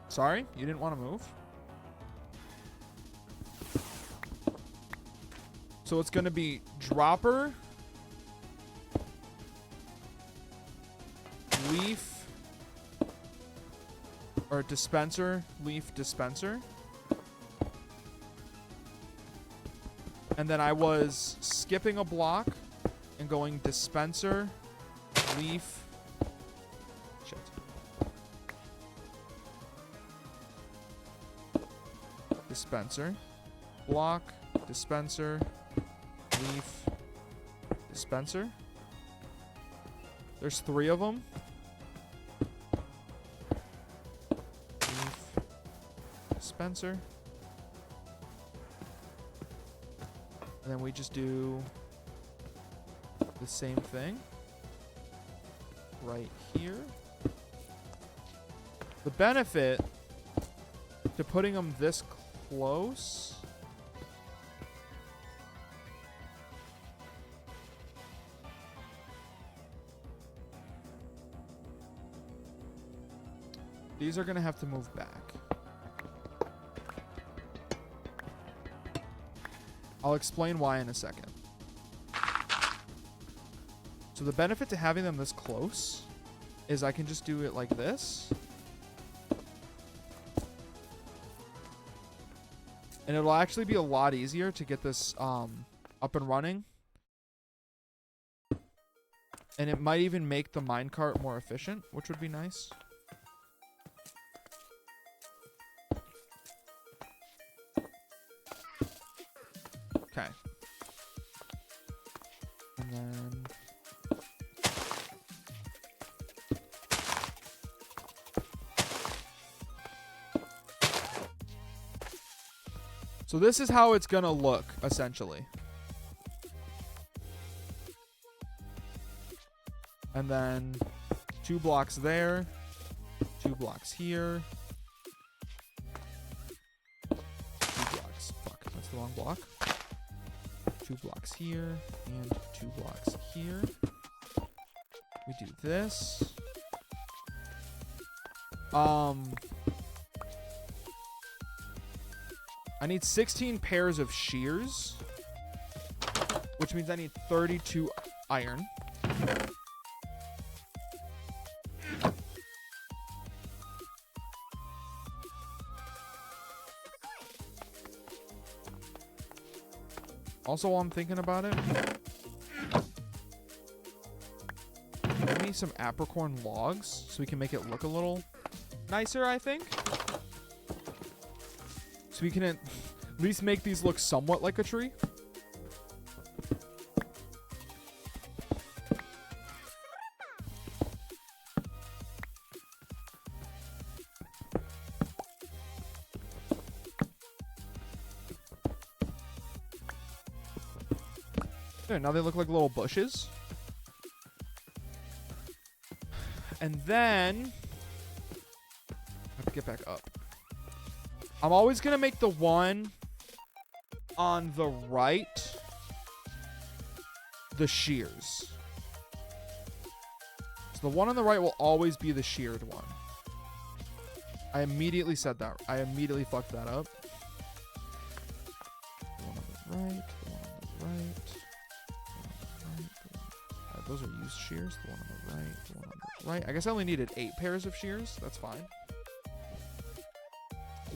A: Sorry, you didn't want to move. So it's going to be dropper, leaf, or dispenser, leaf, dispenser. And then I was skipping a block and going dispenser, leaf. Shit. Dispenser, block, dispenser, leaf, dispenser. There's 3 of them. Leaf, dispenser. And then we just do the same thing right here. The benefit to putting them this close these are going to have to move back. I'll explain why in a second. So the benefit to having them this close is I can just do it like this. And it'll actually be a lot easier to get this up and running. And it might even make the minecart more efficient, which would be nice. Okay. And then... So this is how it's gonna look, essentially. And then 2 blocks there, 2 blocks here, 2 blocks. Fuck, that's the wrong block. 2 blocks here and 2 blocks here. We do this. I need 16 pairs of shears, which means I need 32 iron. Also, while I'm thinking about it, give me some apricorn logs so we can make it look a little nicer, I think. So we can at least make these look somewhat like a tree. There, now they look like little bushes. And then I have to get back up. I'm always gonna make the one on the right the shears. So the one on the right will always be the sheared one. I immediately said that. I immediately fucked that up. The one on the right, the one on the right, the one on the right. Those are used shears. The one on the right, the one on the right. I guess I only needed 8 pairs of shears. That's fine.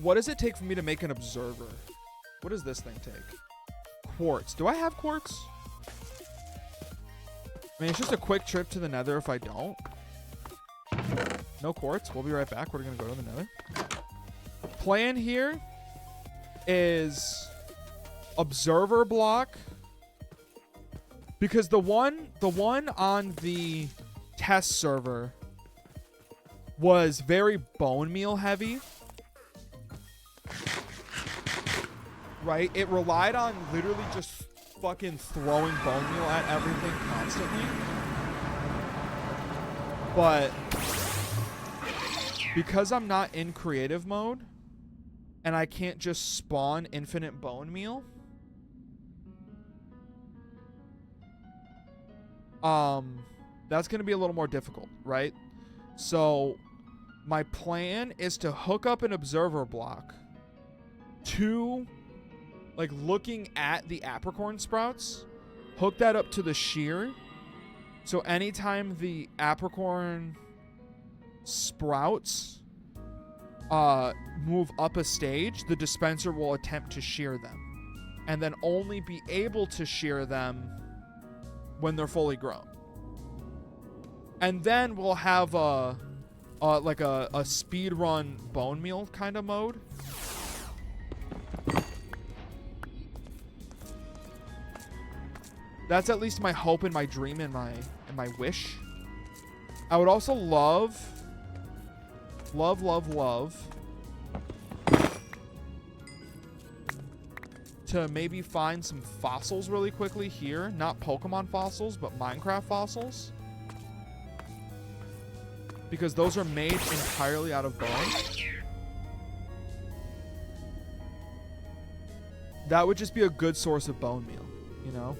A: What does it take for me to make an observer? What does this thing take? Quartz. Do I have quartz? I mean, it's just a quick trip to the nether if I don't. No quartz. We'll be right back. We're going to go to the nether. Plan here is observer block. Because the one on the test server was very bone meal heavy. Right? It relied on literally just fucking throwing bone meal at everything constantly. But because I'm not in creative mode and I can't just spawn infinite bone meal, that's going to be a little more difficult, right? So my plan is to hook up an observer block to, like, looking at the apricorn sprouts, hook that up to the shear. So anytime the apricorn sprouts move up a stage, the dispenser will attempt to shear them and then only be able to shear them when they're fully grown. And then we'll have like a speed run bone meal kind of mode. That's at least my hope and my dream and my wish. I would also love to maybe find some fossils really quickly here. Not Pokemon fossils, but Minecraft fossils. Because those are made entirely out of bone. That would just be a good source of bone meal, you know?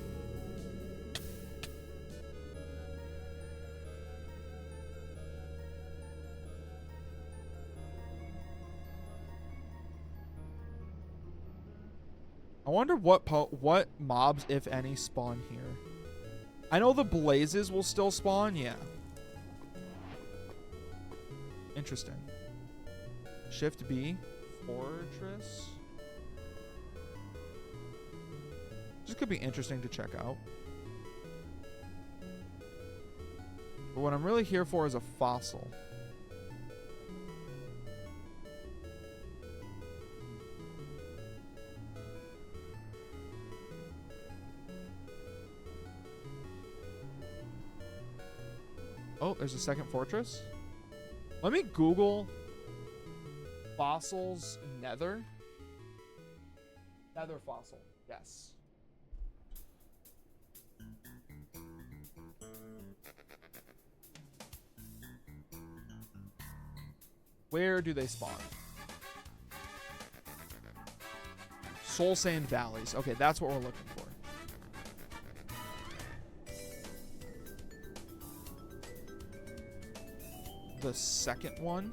A: I wonder what mobs, if any, spawn here. I know the blazes will still spawn, yeah. Interesting. Shift B, fortress. This could be interesting to check out. But what I'm really here for is a fossil. Oh, there's a second fortress. Let me Google fossils nether. Nether fossil. Yes. Where do they spawn? Soul Sand Valleys. Okay, that's what we're looking for. The second one.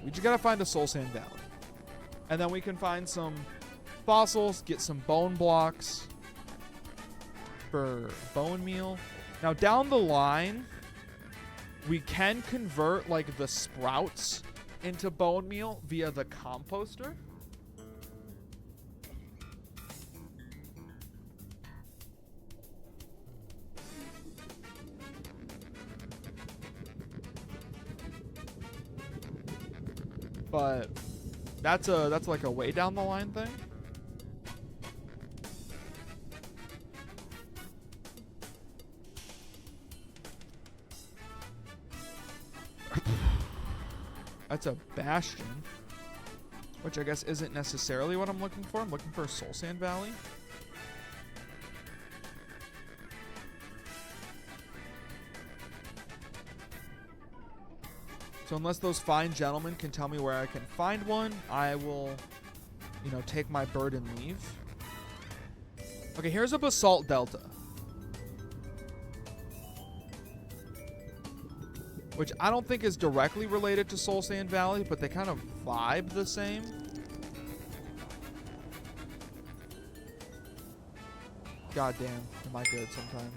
A: We just gotta find a Soul Sand Valley. And then we can find some fossils, get some bone blocks for bone meal. Now down the line, we can convert like the sprouts into bone meal via the composter. But that's like a way down the line thing. That's a bastion. Which I guess isn't necessarily what I'm looking for. I'm looking for a Soul Sand Valley. So unless those fine gentlemen can tell me where I can find one, I will, you know, take my bird and leave. Okay, here's a Basalt Delta. Which I don't think is directly related to Soul Sand Valley, but they kind of vibe the same. God damn, am I good sometimes.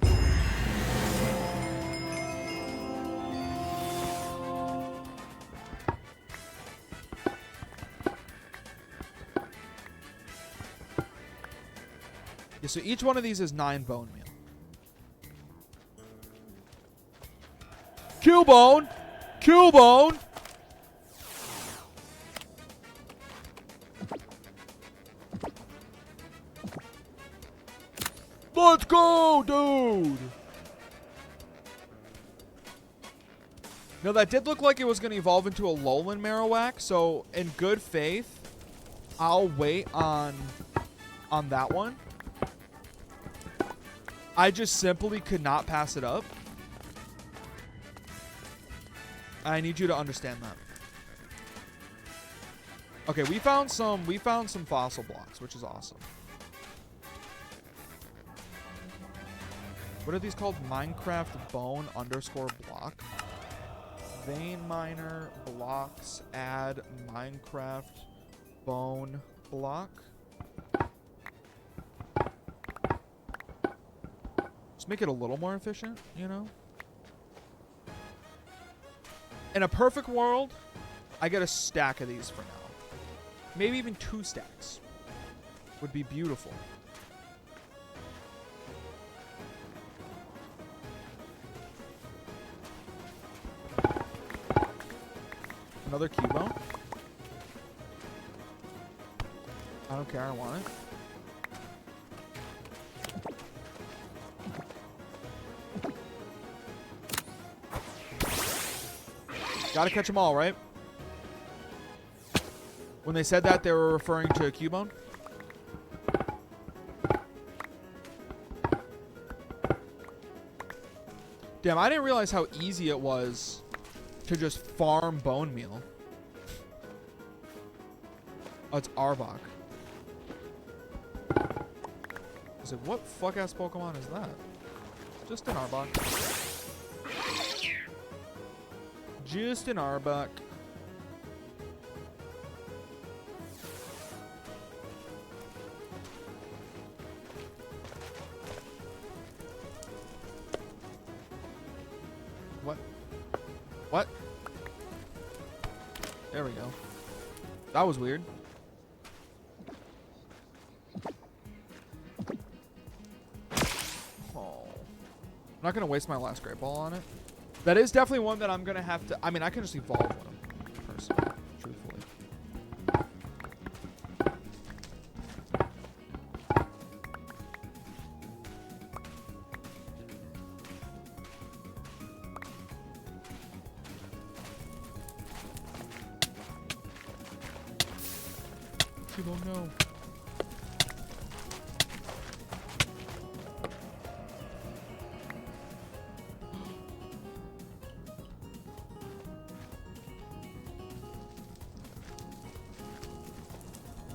A: Yeah, so each one of these is 9 bone meal. Cubone! Cubone! Let's go, dude! Now, that did look like it was going to evolve into a Alolan Marowak, so in good faith, I'll wait on that one. I just simply could not pass it up. I need you to understand that. Okay, we found some fossil blocks, which is awesome. What are these called? Minecraft bone _block. Vein miner blocks add Minecraft bone block. Just make it a little more efficient, you know? In a perfect world, I get a stack of these for now. Maybe even 2 stacks. Would be beautiful. Another Cubone. I don't care, I want it. Gotta catch them all, right? When they said that, they were referring to a Cubone. Damn, I didn't realize how easy it was to just farm bone meal. Oh, it's Arbok. I was like, what fuck-ass Pokemon is that? Just an Arbok. Just an Arbok. What? There we go. That was weird. Oh. I'm not going to waste my last Great Ball on it. That is definitely one that I'm going to have to... I mean, I can just evolve one of them, personally, truthfully. Oh no.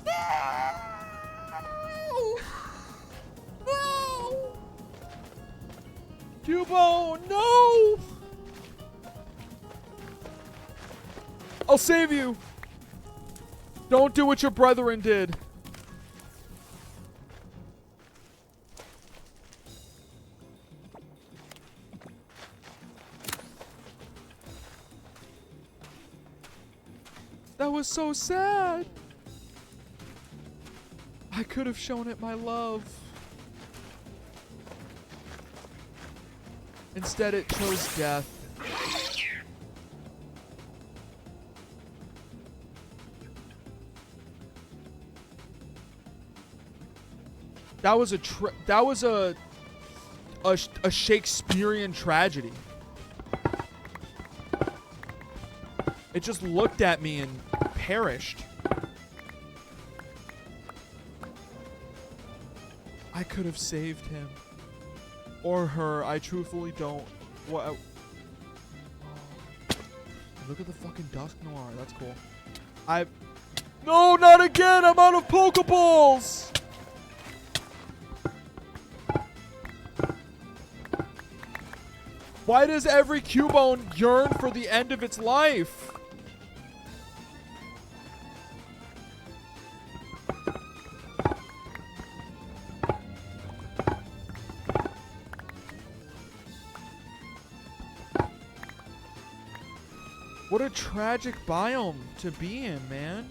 A: No! Cubone, no! I'll save you. Don't do what your brethren did. That was so sad. I could have shown it my love. Instead, it chose death. That was a Shakespearean tragedy. It just looked at me and perished. I could have saved him. Or her. I truthfully don't. What? Oh. Look at the fucking Dusk Noir. That's cool. No, not again! I'm out of Pokeballs! Why does every Cubone yearn for the end of its life? What a tragic biome to be in, man.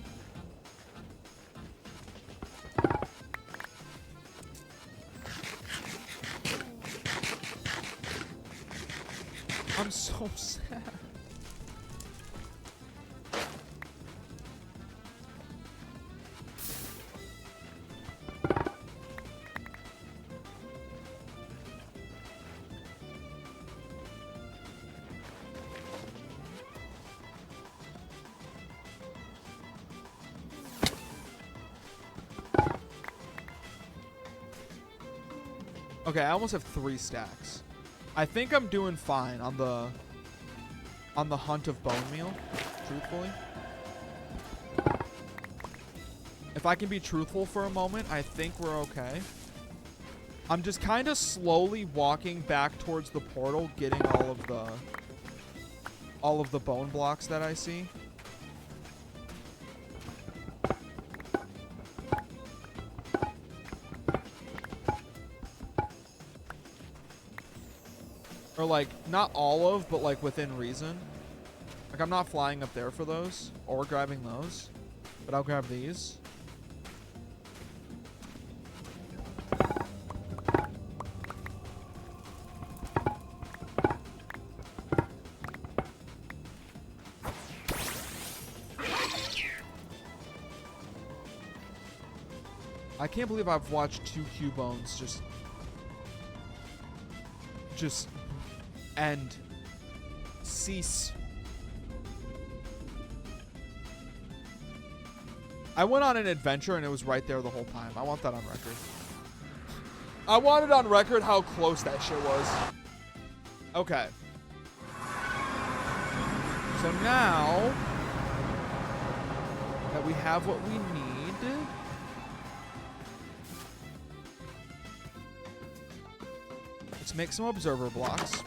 A: I'm so sad. Okay, I almost have 3 stacks. I think I'm doing fine on the hunt of bone meal, truthfully. If I can be truthful for a moment, I think we're okay. I'm just kind of slowly walking back towards the portal, getting all of the bone blocks that I see. Or like, not all of, but like within reason. Like, I'm not flying up there for those, or grabbing those, but I'll grab these. I can't believe I've watched 2 Cubones just end. Cease. I went on an adventure and it was right there the whole time. I want that on record. I want it on record how close that shit was. Okay. So now that we have what we need, let's make some observer blocks.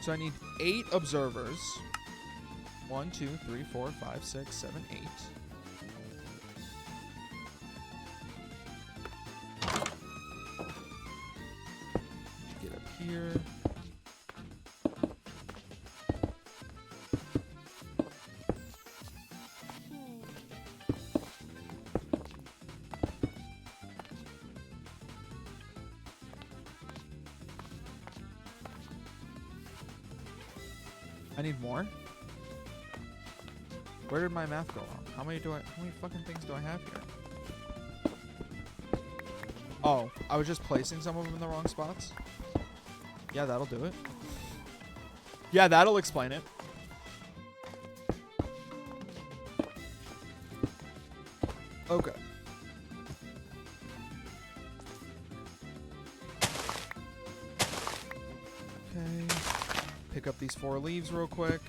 A: So I need 8 observers. 1, 2, 3, 4, 5, 6, 7, 8. Get up here. I need more. Where did my math go wrong? How many fucking things do I have here? Oh, I was just placing some of them in the wrong spots. Yeah, that'll do it. Yeah, that'll explain it. Okay. Okay. Pick up these 4 leaves real quick.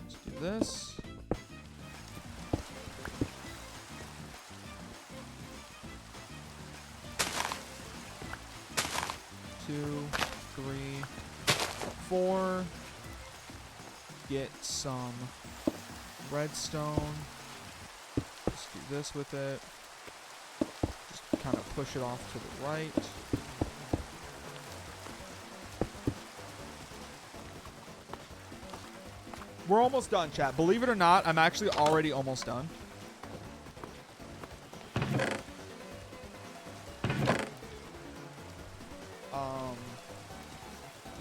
A: Let's do this. Two, 3, 4. Get some redstone. Let's do this with it. Just kind of push it off to the right. We're almost done, chat. Believe it or not, I'm actually already almost done.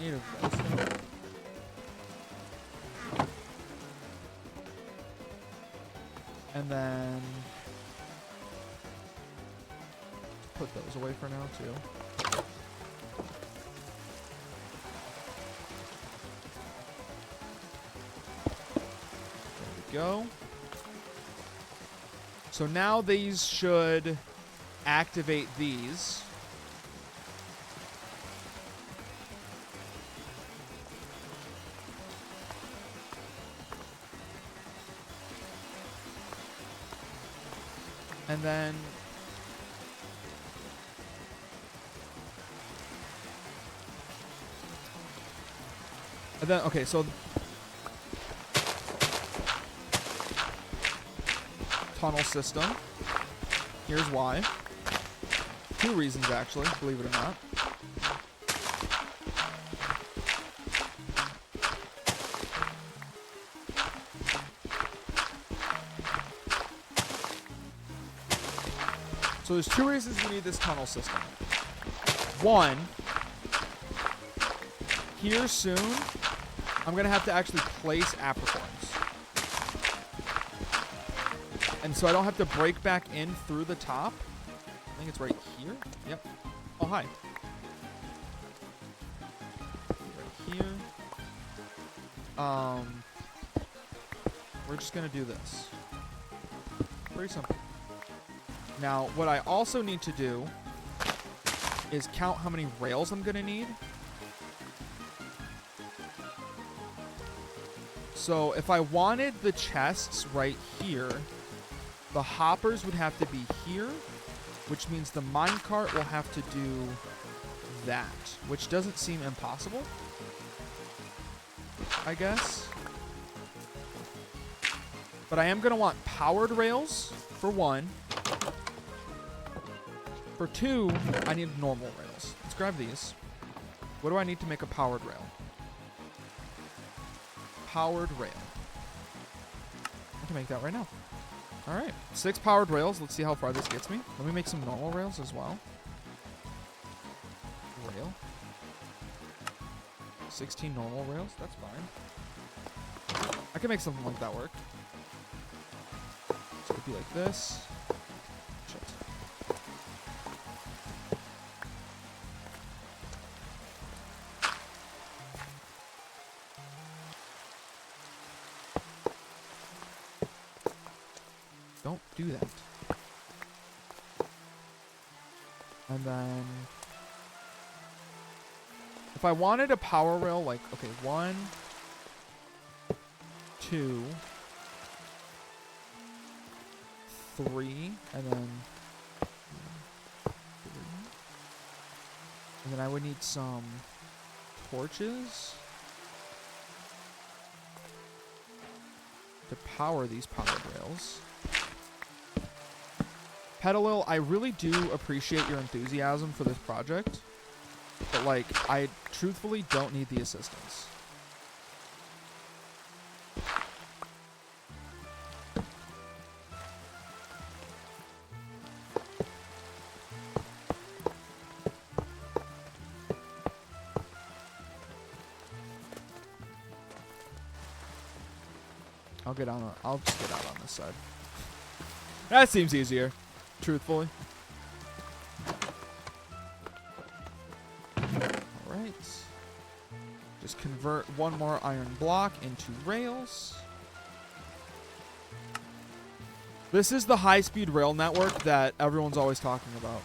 A: Need a redstone. And then put those away for now too. go. So now these should activate these. And then okay, so tunnel system. Here's why. 2 reasons, actually, believe it or not. So there's 2 reasons we need this tunnel system. 1, here soon, I'm going to have to actually place apricorns. And so I don't have to break back in through the top. I think it's right here. Yep. Oh, hi. Right here. We're just going to do this. Pretty simple. Now, what I also need to do is count how many rails I'm going to need. So if I wanted the chests right here, the hoppers would have to be here, which means the minecart will have to do that, which doesn't seem impossible, I guess. But I am going to want powered rails, for 1. For 2, I need normal rails. Let's grab these. What do I need to make a powered rail? Powered rail. I can make that right now. All right, 6 powered rails. Let's see how far this gets me. Let me make some normal rails as well. Rail. 16 normal rails. That's fine. I can make something like that work. So it could be like this. Shit. Don't do that. And then if I wanted a power rail, like, okay, 1, 2, 3, and then 3. And then I would need some torches to power these powered rails. Petalil, I really do appreciate your enthusiasm for this project, but, like, I truthfully don't need the assistance. I'll just get out on this side. That seems easier, truthfully. Alright. Just convert 1 more iron block into rails. This is the high-speed rail network that everyone's always talking about.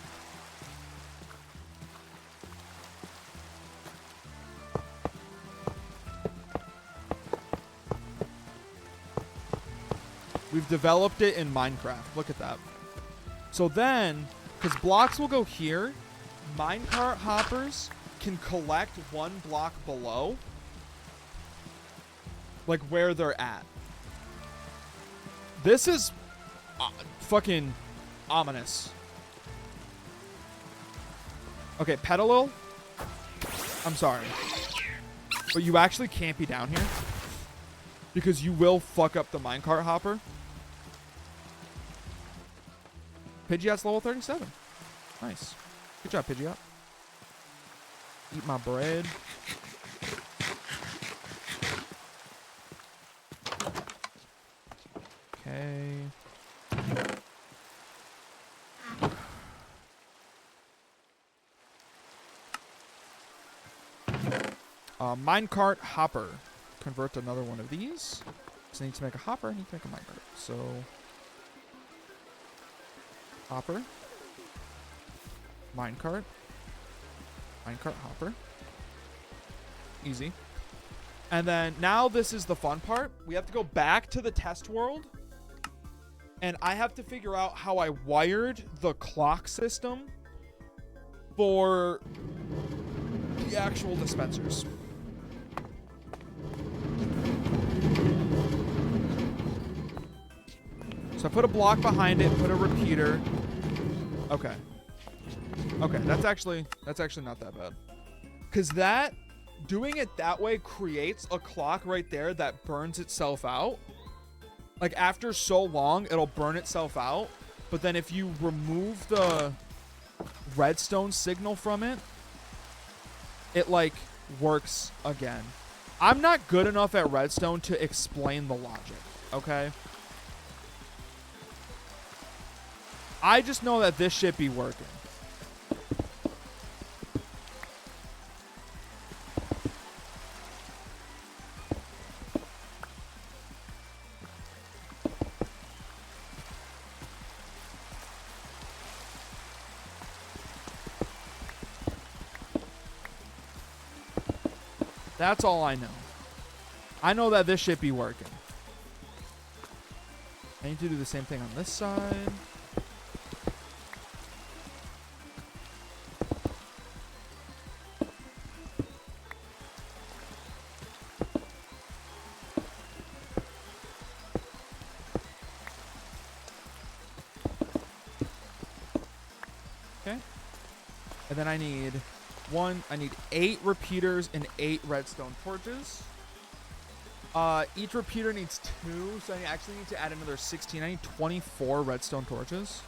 A: We've developed it in Minecraft. Look at that. So then, because blocks will go here, minecart hoppers can collect 1 block below, like where they're at. This is fucking ominous. Okay, Petalil, I'm sorry, but you actually can't be down here because you will fuck up the minecart hopper. Pidgeot's level 37. Nice. Good job, Pidgeot. Eat my bread. Okay. Minecart hopper. Convert another one of these. So I need to make a hopper. I need to make a minecart. So hopper, minecart, minecart, hopper. Easy. And then now this is the fun part. We have to go back to the test world. And I have to figure out how I wired the clock system for the actual dispensers. So I put a block behind it, put a repeater. Okay. Okay, that's actually not that bad. Cause doing it that way creates a clock right there that burns itself out. Like after so long, it'll burn itself out. But then if you remove the redstone signal from it, it like works again. I'm not good enough at redstone to explain the logic, okay? I just know that this shit be working. That's all I know. I know that this shit be working. I need to do the same thing on this side. Okay. And then I need 8 repeaters and 8 redstone torches. Each repeater needs 2, so I actually need to add another 16. I need 24 redstone torches.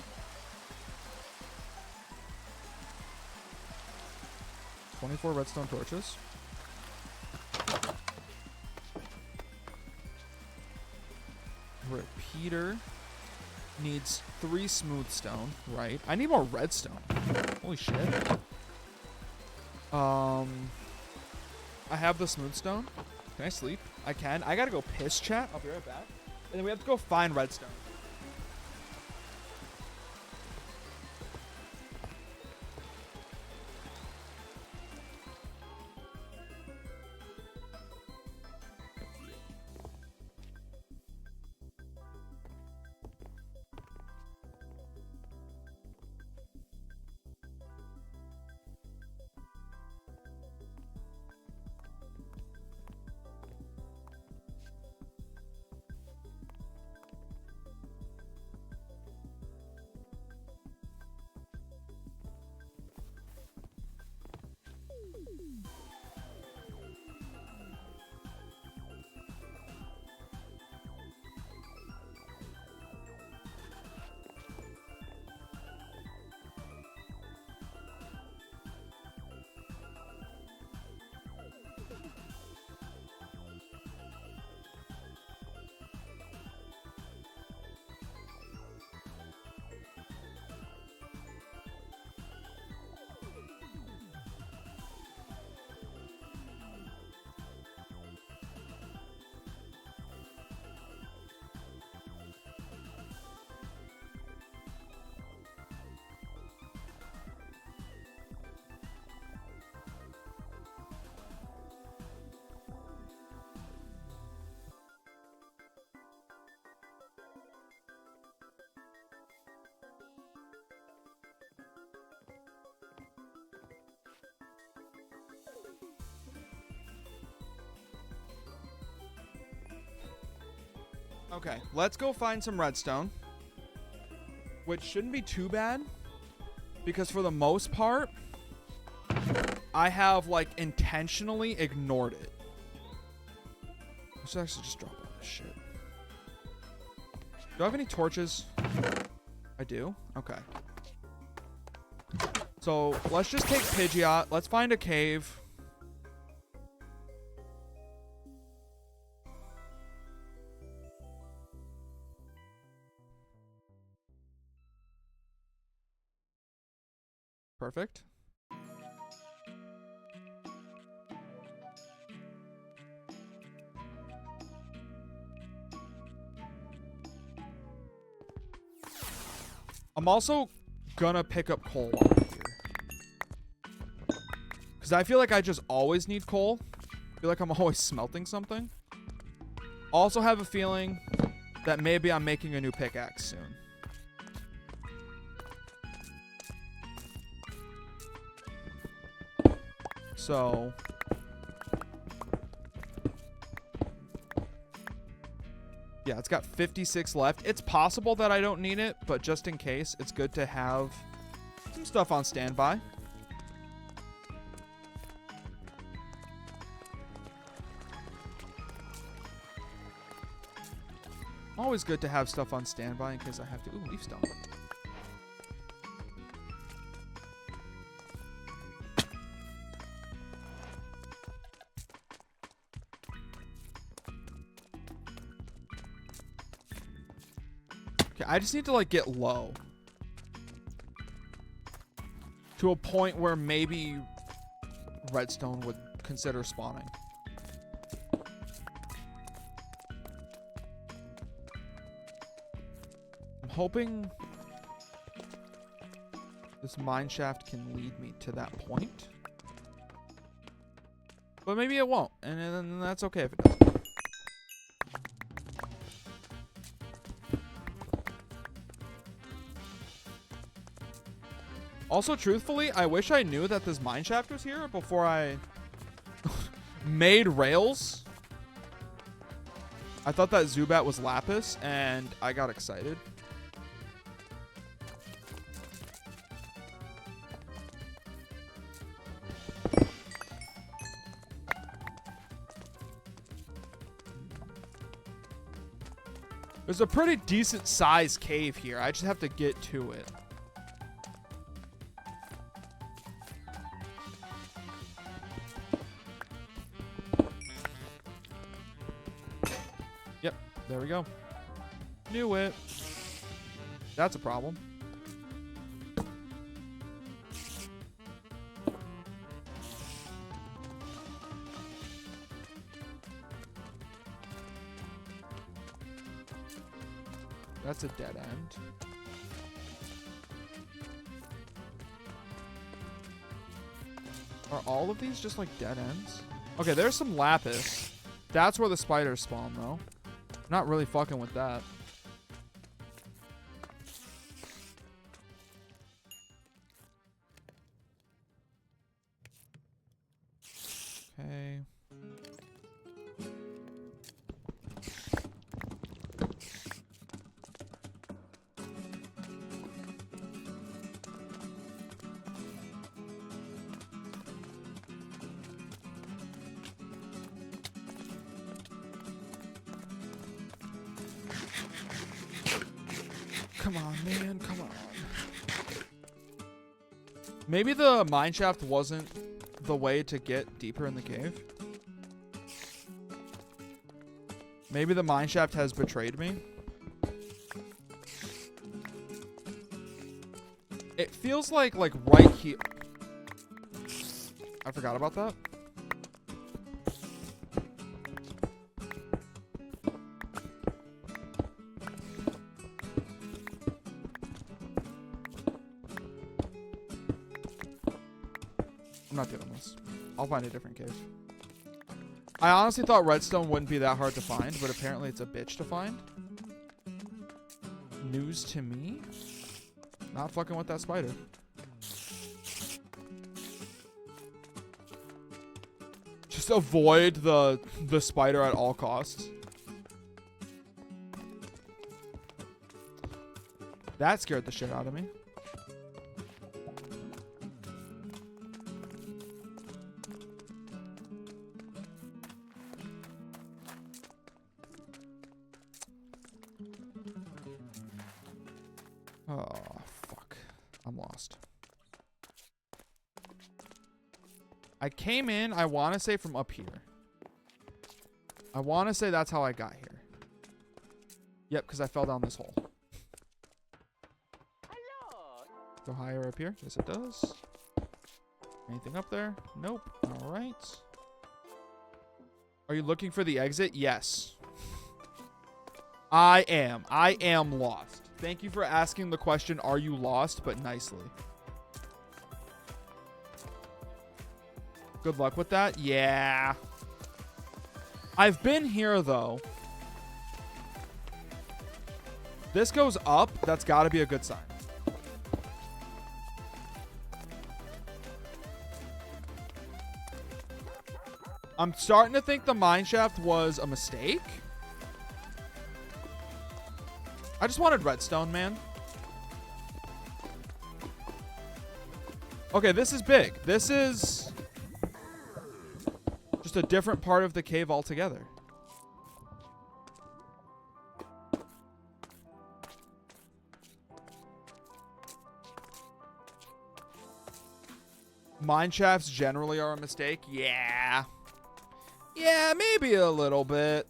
A: Redstone torches. Repeater needs 3 smooth stone, right? I need more redstone. Holy shit. I have the smooth stone. Can I sleep? I can. I gotta go piss, chat. I'll be right back. And then we have to go find redstone. Okay, let's go find some redstone, which shouldn't be too bad because for the most part, I have like intentionally ignored it. Let's actually just drop all this shit. Do I have any torches? I do? Okay. So let's just take Pidgeot. Let's find a cave. Perfect. I'm also gonna pick up coal while I'm here. Because I feel like I just always need coal. I feel like I'm always smelting something. Also have a feeling that maybe I'm making a new pickaxe soon. So... yeah, it's got 56 left. It's possible that I don't need it, but just in case, it's good to have some stuff on standby. Always good to have stuff on standby in case I have to. Ooh, leaf stone. Okay, I just need to like get low to a point where maybe redstone would consider spawning. I'm hoping this mine shaft can lead me to that point, but maybe it won't, and then that's okay if it doesn't. Also, truthfully, I wish I knew that this mine shaft was here before I made rails. I thought that Zubat was lapis, and I got excited. There's a pretty decent sized cave here. I just have to get to it. Yep, there we go. Knew it. That's a problem. That's a dead end. Are all of these just like dead ends? Okay, there's some lapis. That's where the spiders spawn, though. Not really fucking with that. Okay. Come on, man. Come on. Maybe the mine shaft wasn't the way to get deeper in the cave. Maybe the mine shaft has betrayed me. It feels like right here. I forgot about that. I'm not doing this. I'll find a different cave. I honestly thought redstone wouldn't be that hard to find, but apparently it's a bitch to find. News to me. Not fucking with that spider. Just avoid the spider at all costs. That scared the shit out of me. Oh, fuck. I'm lost. I came in, I want to say from up here. I want to say that's how I got here. Yep, because I fell down this hole.
B: Hello.
A: Go higher up here. Yes, it does. Anything up there? Nope. All right. Are you looking for the exit? Yes. I am. I am lost. Thank you for asking the question, are you lost? But nicely. Good luck with that. Yeah. I've been here, though. This goes up. That's got to be a good sign. I'm starting to think the mineshaft was a mistake. I just wanted redstone, man. Okay, this is big. This is just a different part of the cave altogether. Mine shafts generally are a mistake. Yeah. Yeah, maybe a little bit.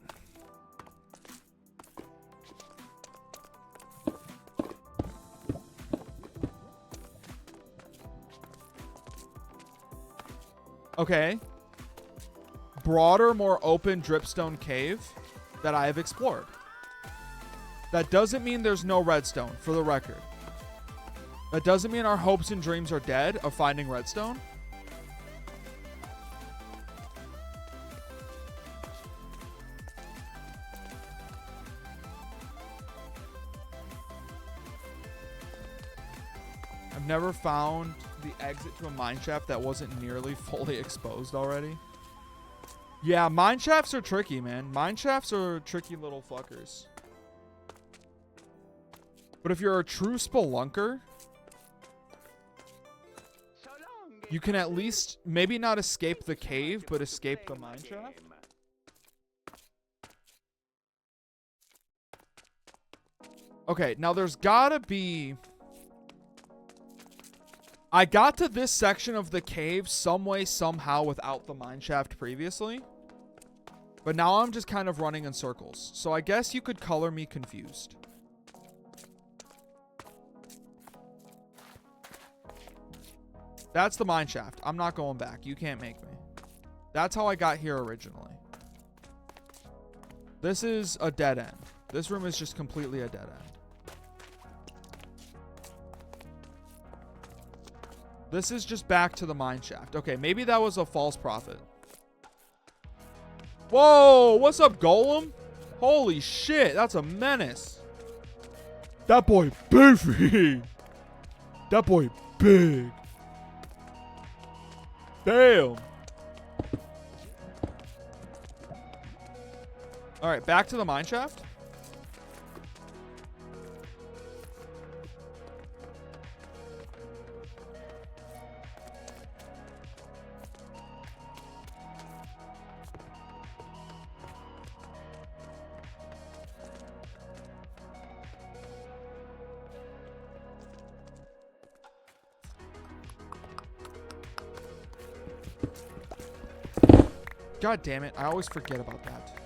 A: Okay. Broader, more open dripstone cave that I have explored. That doesn't mean there's no redstone, for the record. That doesn't mean our hopes and dreams are dead of finding redstone. I've never found the exit to a mineshaft that wasn't nearly fully exposed already. Yeah, mineshafts are tricky, man. Mineshafts are tricky little fuckers. But if you're a true spelunker, you can at least maybe not escape the cave, but escape the mineshaft. Okay, now there's gotta be... I got to this section of the cave some way, somehow without the mineshaft previously. But now I'm just kind of running in circles. So I guess you could color me confused. That's the mineshaft. I'm not going back. You can't make me. That's how I got here originally. This is a dead end. This room is just completely a dead end. This is just back to the mineshaft. Okay, maybe that was a false prophet. Whoa, what's up, Golem? Holy shit, that's a menace. That boy beefy. That boy big. Damn. All right, back to the mineshaft. God damn it. I always forget about that.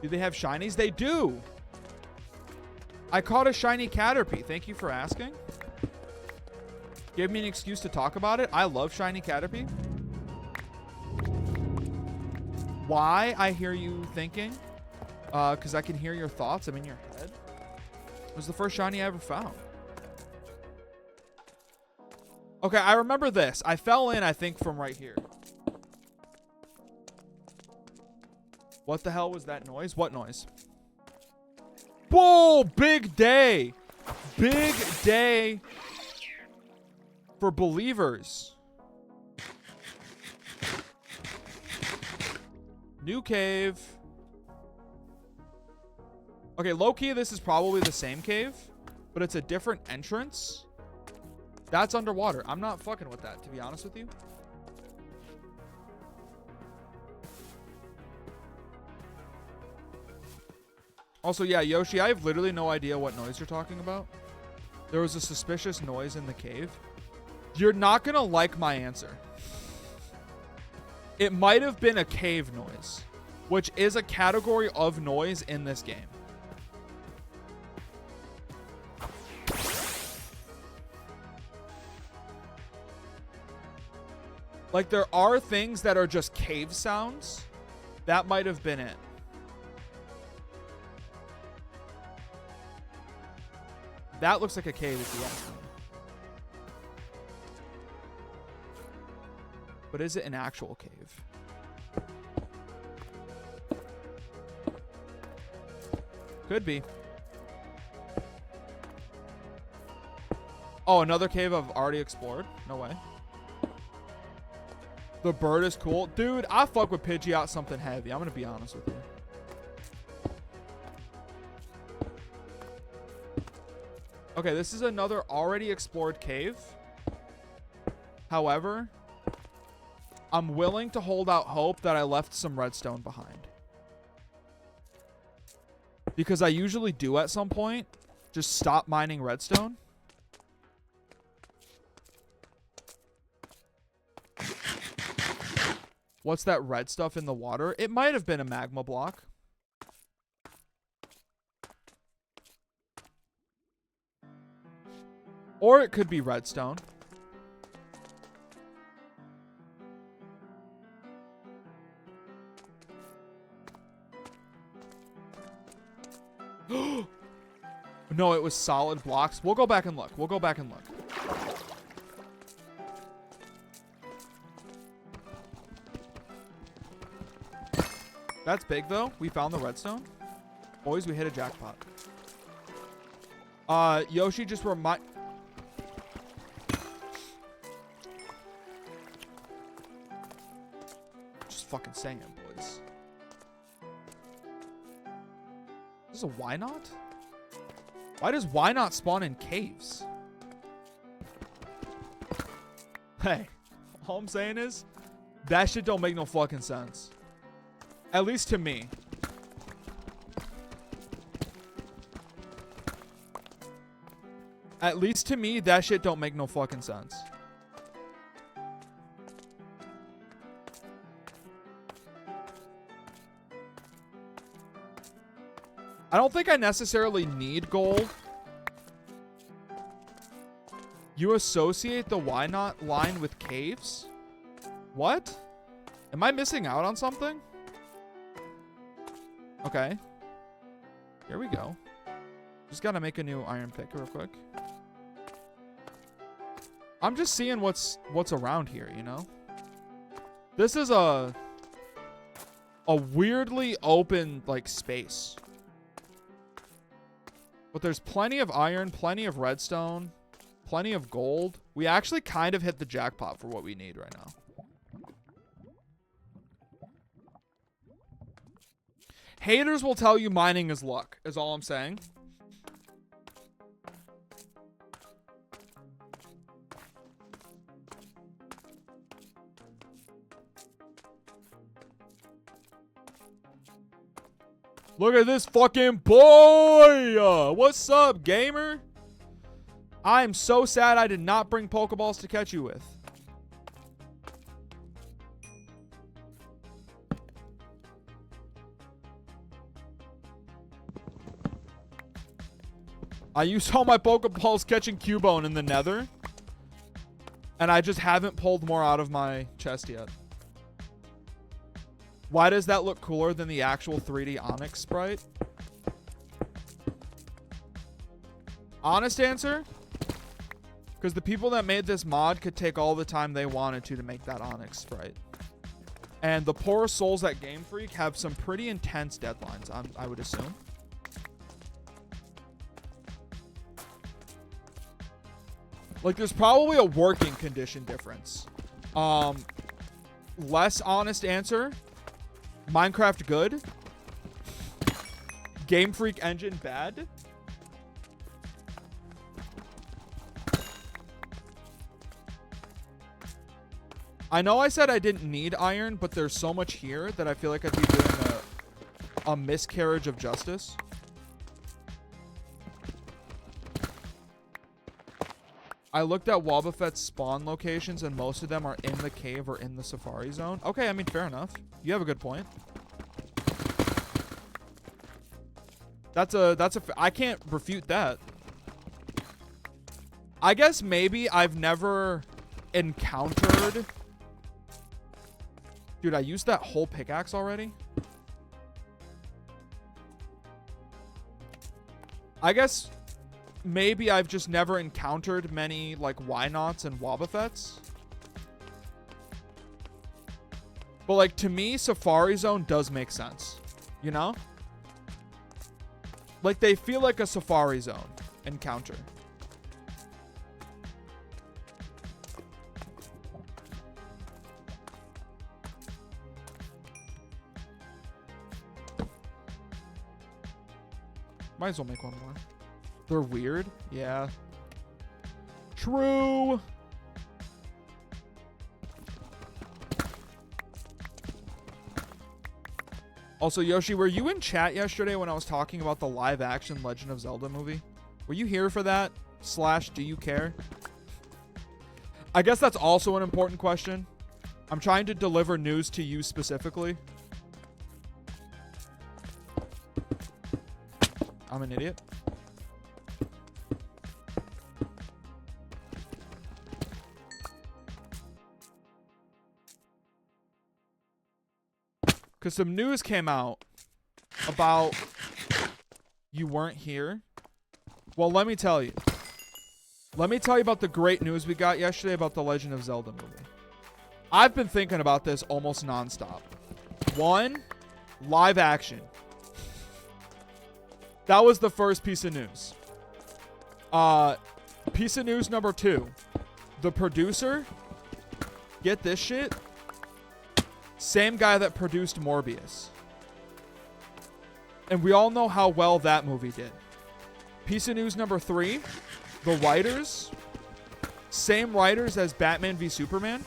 A: Do they have shinies? They do. I caught a shiny Caterpie. Thank you for asking. Give me an excuse to talk about it. I love shiny Caterpie. Why? I hear you thinking. Because I can hear your thoughts. I'm in your head. It was the first shiny I ever found. Okay, I remember this. I fell in, I think, from right here. What the hell was that noise? What noise? Whoa! Big day! Big day for believers. New cave. Okay, low-key, this is probably the same cave, but it's a different entrance. That's underwater. I'm not fucking with that, to be honest with you. Also, yeah, Yoshi, I have literally no idea what noise you're talking about. There was a suspicious noise in the cave. You're not gonna like my answer. It might have been a cave noise, which is a category of noise in this game. Like, there are things that are just cave sounds. That might have been it. That looks like a cave if you ask me. But is it an actual cave? Could be. Oh, another cave I've already explored? No way. The bird is cool. Dude, I fuck with Pidgey out something heavy. I'm going to be honest with you. Okay, this is another already explored cave. However, I'm willing to hold out hope that I left some redstone behind. Because I usually do at some point. Just stop mining redstone. What's that red stuff in the water? It might have been a magma block. Or it could be redstone. No, it was solid blocks. We'll go back and look. We'll go back and look. That's big, though. We found the redstone. Boys, we hit a jackpot. Yoshi just remind... Just fucking saying, boys. This is a why not? Why does why not spawn in caves? Hey, all I'm saying is that shit don't make no fucking sense. At least to me. At least to me, that shit don't make no fucking sense. I don't think I necessarily need gold. You associate the why not line with caves? What? Am I missing out on something? Okay. Here we go. Just gotta make a new iron pick real quick. I'm just seeing what's around here, you know? This is a weirdly open, like, space. But there's plenty of iron, plenty of redstone, plenty of gold. We actually kind of hit the jackpot for what we need right now. Haters will tell you mining is luck, is all I'm saying. Look at this fucking boy! What's up, gamer? I'm so sad I did not bring Pokeballs to catch you with. I used all my Pokeballs catching Cubone in the Nether. And I just haven't pulled more out of my chest yet. Why does that look cooler than the actual 3D Onyx sprite? Honest answer? Because the people that made this mod could take all the time they wanted to make that Onyx sprite. And the poor souls at Game Freak have some pretty intense deadlines, I would assume. Like, there's probably a working condition difference. Less honest answer. Minecraft good. Game Freak engine bad. I know I said I didn't need iron, but there's so much here that I feel like I'd be doing a miscarriage of justice. I looked at Wobbuffet's spawn locations, and most of them are in the cave or in the safari zone. Okay, I mean, fair enough. You have a good point. I can't refute that. I guess maybe I've never encountered Dude, I used that whole pickaxe already. I guess maybe I've just never encountered many, like, Why-Nots and Wobbuffets. But, like, to me, Safari Zone does make sense. You know? Like, they feel like a Safari Zone encounter. Might as well make one more. They're weird? Yeah. True. Also, Yoshi, were you in chat yesterday when I was talking about the live-action Legend of Zelda movie? Were you here for that? / do you care? I guess that's also an important question. I'm trying to deliver news to you specifically. I'm an idiot. Because some news came out about you weren't here. Well, let me tell you. Let me tell you about the great news we got yesterday about the Legend of Zelda movie. I've been thinking about this almost nonstop. 1, live action. That was the first piece of news. Piece of news number 2. The producer, get this shit, same guy that produced Morbius. And we all know how well that movie did. Piece of news number 3. The writers, same writers as Batman v Superman.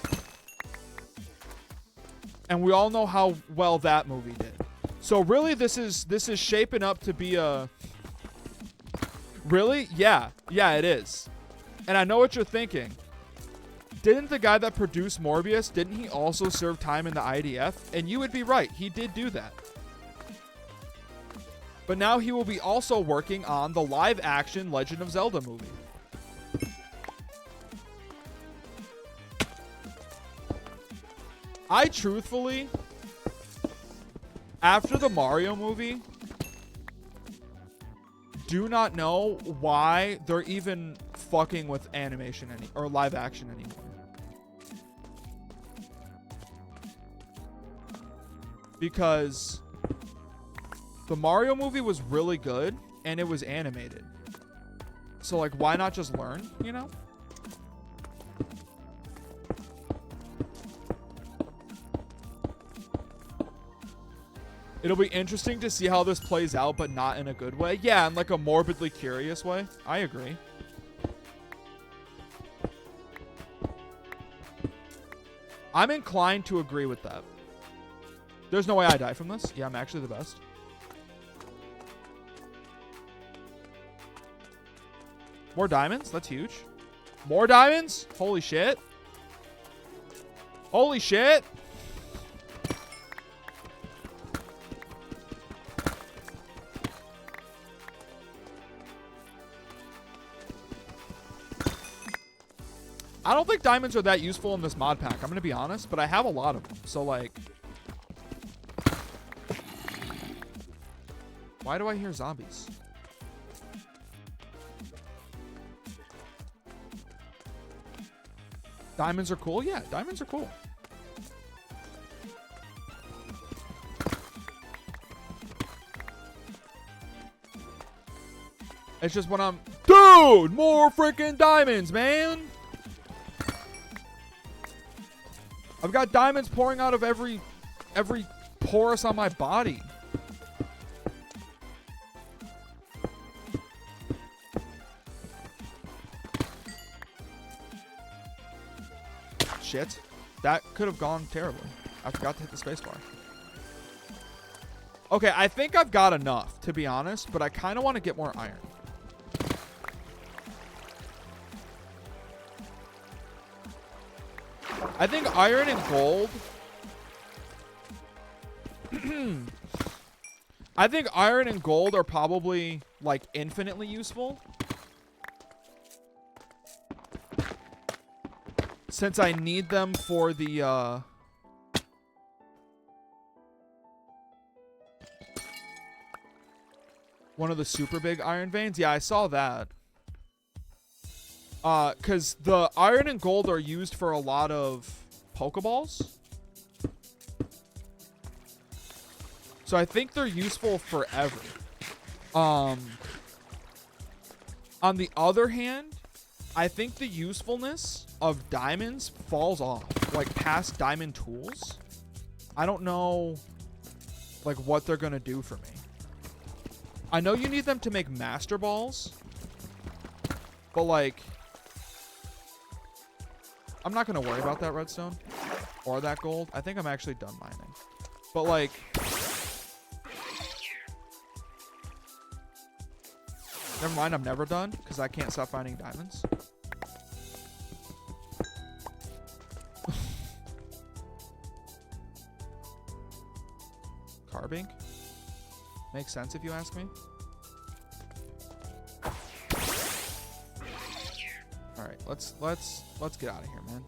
A: And we all know how well that movie did. So really, this is shaping up to be a... Really? Yeah. Yeah, it is. And I know what you're thinking. Didn't the guy that produced Morbius, didn't he also serve time in the IDF? And you would be right. He did do that. But now he will be also working on the live-action Legend of Zelda movie. I truthfully... After the Mario movie, do not know why they're even fucking with animation or live action anymore. Because the Mario movie was really good and it was animated. So, like, why not just learn, you know? It'll be interesting to see how this plays out, but not in a good way. Yeah, in like a morbidly curious way. I agree. I'm inclined to agree with that. There's no way I die from this. Yeah, I'm actually the best. More diamonds? That's huge. More diamonds? Holy shit. Holy shit. I don't think diamonds are that useful in this mod pack. I'm going to be honest, but I have a lot of them. So, like... Why do I hear zombies? Diamonds are cool? Yeah, diamonds are cool. It's just when I'm... Dude! More freaking diamonds, man! I've got diamonds pouring out of every porous on my body. Shit. That could have gone terribly. I forgot to hit the spacebar. Okay, I think I've got enough, to be honest, but I kind of want to get more iron. I think iron and gold... I think iron and gold are probably, like, infinitely useful. Since I need them for the, One of the super big iron veins? Yeah, I saw that. Because the iron and gold are used for a lot of Pokeballs. So I think they're useful forever. On the other hand, I think the usefulness of diamonds falls off. Like, past diamond tools. I don't know, like, what they're going to do for me. I know you need them to make Master Balls. But, like, I'm not going to worry about that redstone. Or that gold. I think I'm actually done mining. But, like... Never mind, I'm never done. Because I can't stop finding diamonds. Carbink? Makes sense if you ask me. All right, let's get out of here, man.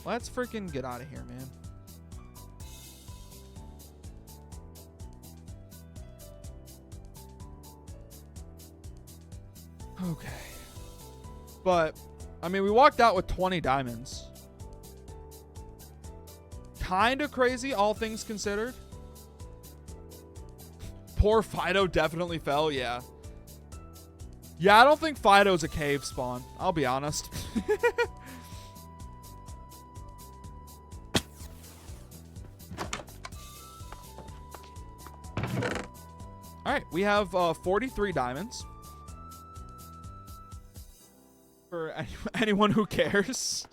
A: Let's freaking get out of here, man. Okay. But I mean, we walked out with 20 diamonds. Kind of crazy, all things considered. Poor Fido definitely fell, yeah. Yeah, I don't think Fido's a cave spawn. I'll be honest. Alright, we have 43 diamonds. For anyone who cares.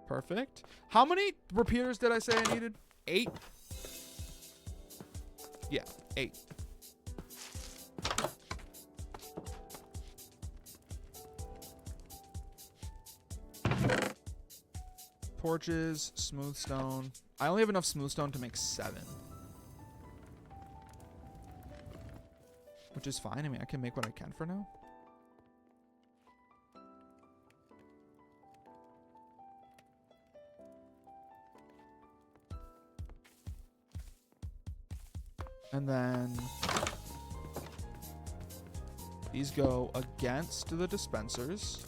A: Perfect. How many repeaters did I say I needed? 8? Yeah, 8. Torches, smooth stone. I only have enough smooth stone to make 7. Which is fine. I mean, I can make what I can for now. And then these go against the dispensers.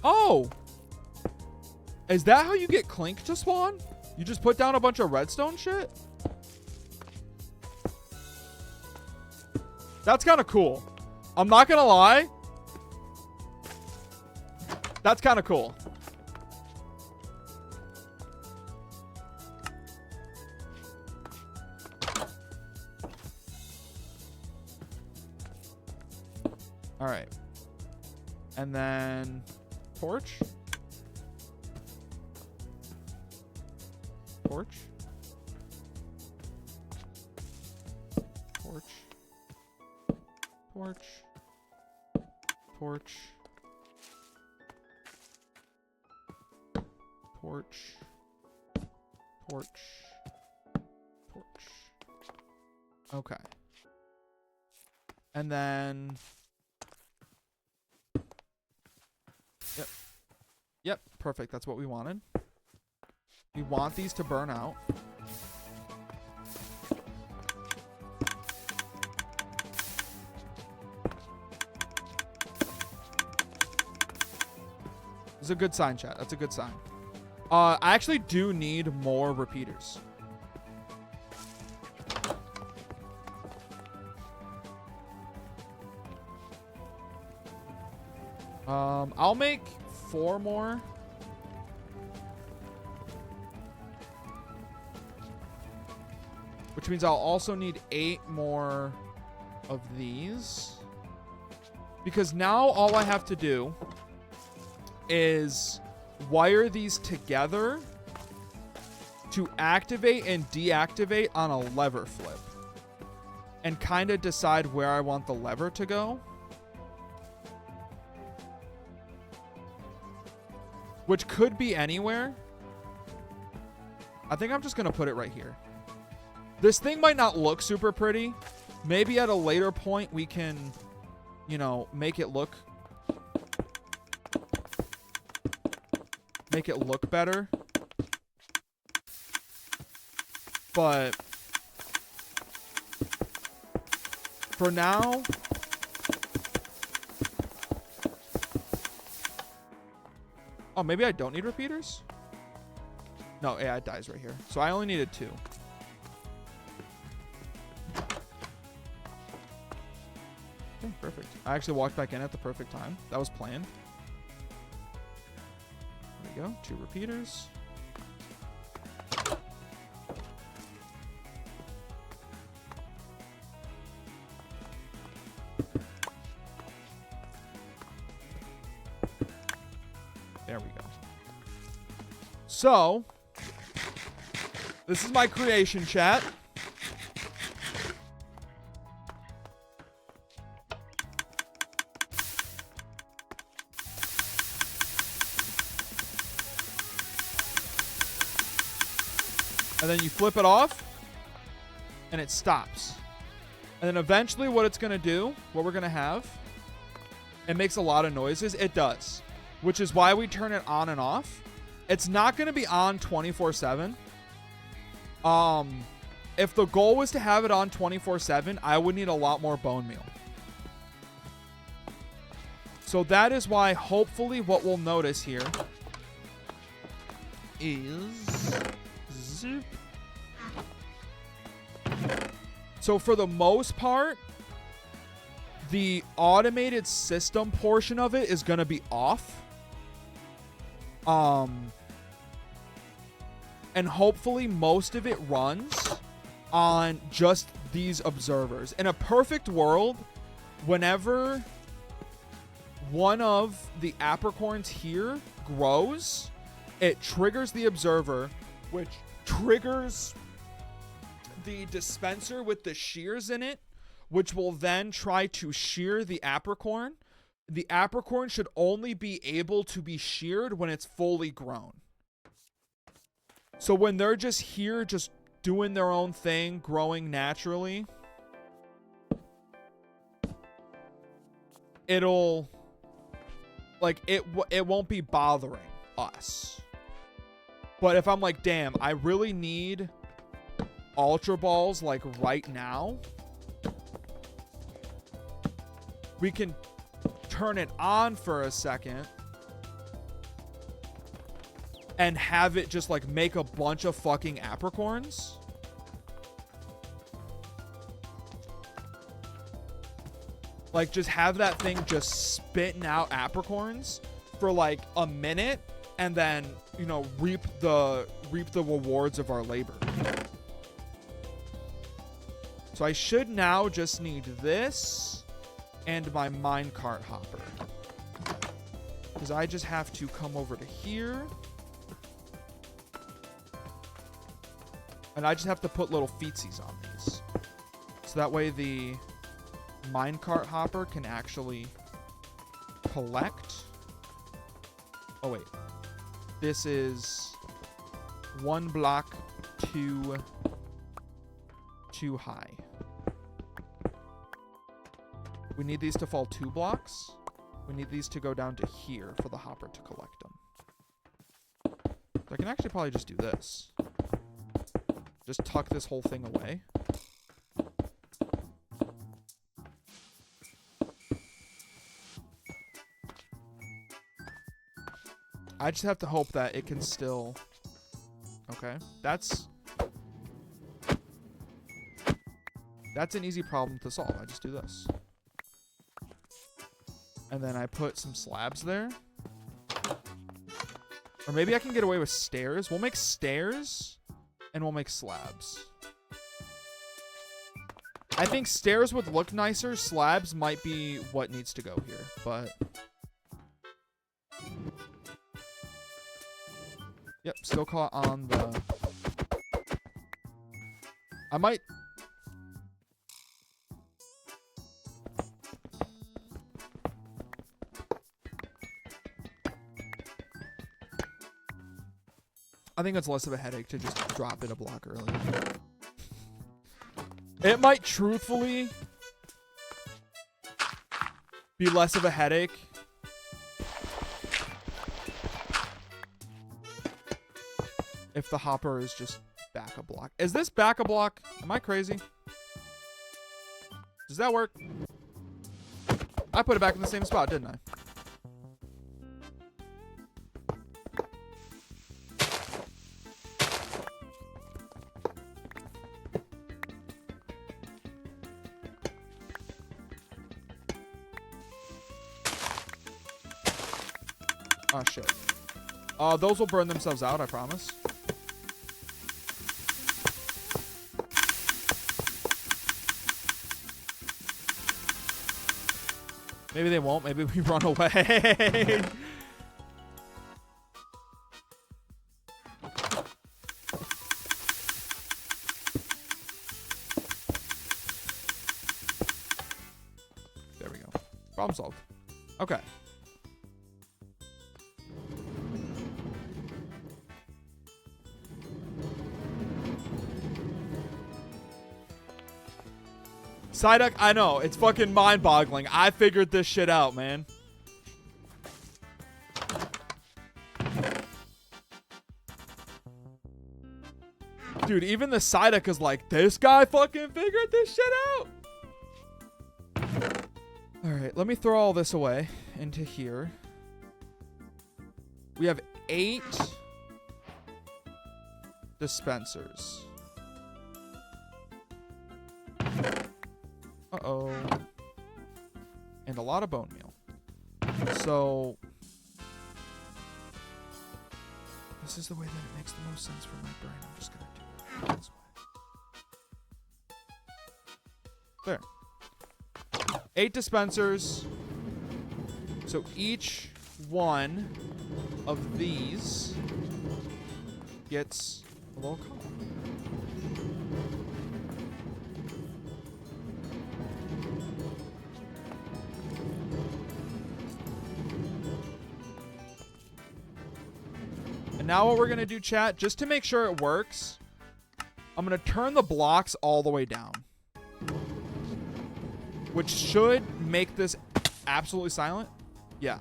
A: Oh! Is that how you get Clink to spawn? You just put down a bunch of redstone shit? That's kind of cool. I'm not gonna lie. That's kind of cool. All right. And then torch. Torch. Torch. Torch. Torch. Torch. Torch. Torch. Okay. And then... Yep. Yep, perfect. That's what we wanted. We want these to burn out. It's a good sign, chat. That's a good sign. I actually do need more repeaters. I'll make 4 more. Which means I'll also need 8 more of these. Because now all I have to do is wire these together to activate and deactivate on a lever flip. And kind of decide where I want the lever to go. Which could be anywhere. I think I'm just going to put it right here. This thing might not look super pretty. Maybe at a later point we can, you know, make it look make it look better. But for now, oh, maybe I don't need repeaters? No, yeah, it dies right here. So I only needed 2. Okay, perfect. I actually walked back in at the perfect time. That was planned. There we go. 2 repeaters. There we go. So, this is my creation chat. And then you flip it off, and it stops. And then eventually what it's going to do, what we're going to have, it makes a lot of noises. It does, which is why we turn it on and off. It's not going to be on 24/7. If the goal was to have it on 24/7, I would need a lot more bone meal. So that is why hopefully what we'll notice here is... So for the most part, the automated system portion of it is going to be off. And hopefully most of it runs on just these observers. In a perfect world, whenever one of the apricorns here grows, it triggers the observer, which triggers the dispenser with the shears in it, which will then try to shear the apricorn. The apricorn should only be able to be sheared when it's fully grown. So when they're just here, just doing their own thing, growing naturally, it'll, like, it won't be bothering us. But if I'm like, damn, I really need Ultra Balls, like, right now, we can turn it on for a second and have it just, like, make a bunch of fucking apricorns. Like, just have that thing just spitting out apricorns for, like, a minute, and then, you know, reap the rewards of our labor. So I should now just need this and my minecart hopper, because I just have to come over to here, and I just have to put little feetsies on these, so that way the minecart hopper can actually collect. Oh wait, this is 1 block too high. We need these to fall 2 blocks. We need these to go down to here for the hopper to collect them. So I can actually probably just do this. Just tuck this whole thing away. I just have to hope that it can still... Okay, that's an easy problem to solve. I just do this. And then I put some slabs there. Or maybe I can get away with stairs. We'll make stairs and we'll make slabs. I think stairs would look nicer. Slabs might be what needs to go here, but... Yep, still caught on the... I might... I think it's less of a headache to just drop it a block early. It might truthfully be less of a headache if the hopper is just back a block. Is this back a block? Am I crazy? Does that work? I put it back in the same spot, didn't I? Oh, shit. Those will burn themselves out, I promise. Maybe they won't. Maybe we run away. There we go. Problem solved. Okay. Psyduck, I know. It's fucking mind-boggling. I figured this shit out, man. Dude, even the Psyduck is like, this guy fucking figured this shit out. Alright, let me throw all this away into here. We have 8 dispensers. Uh-oh. And a lot of bone meal. So this is the way that it makes the most sense for my brain. I'm just gonna do it this way. There. 8 dispensers. So each one of these gets a little column. Now what we're going to do, chat, just to make sure it works, I'm going to turn the blocks all the way down. Which should make this absolutely silent. Yeah.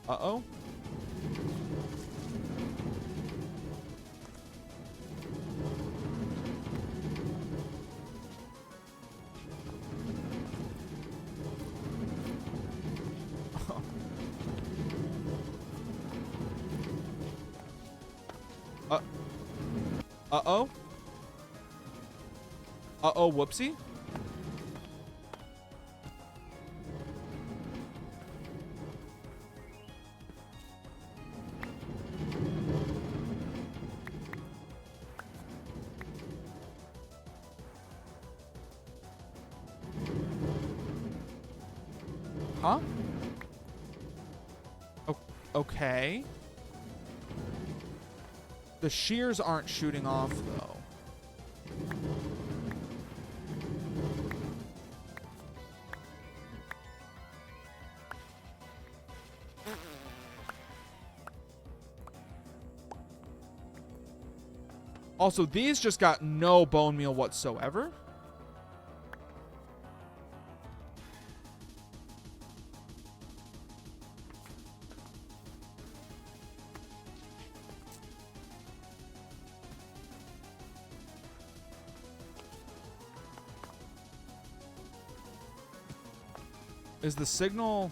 A: Uh-oh. Uh-oh. Uh-oh, whoopsie. Huh? Oh, okay. The shears aren't shooting off, though. Also, these just got no bone meal whatsoever. Is the signal...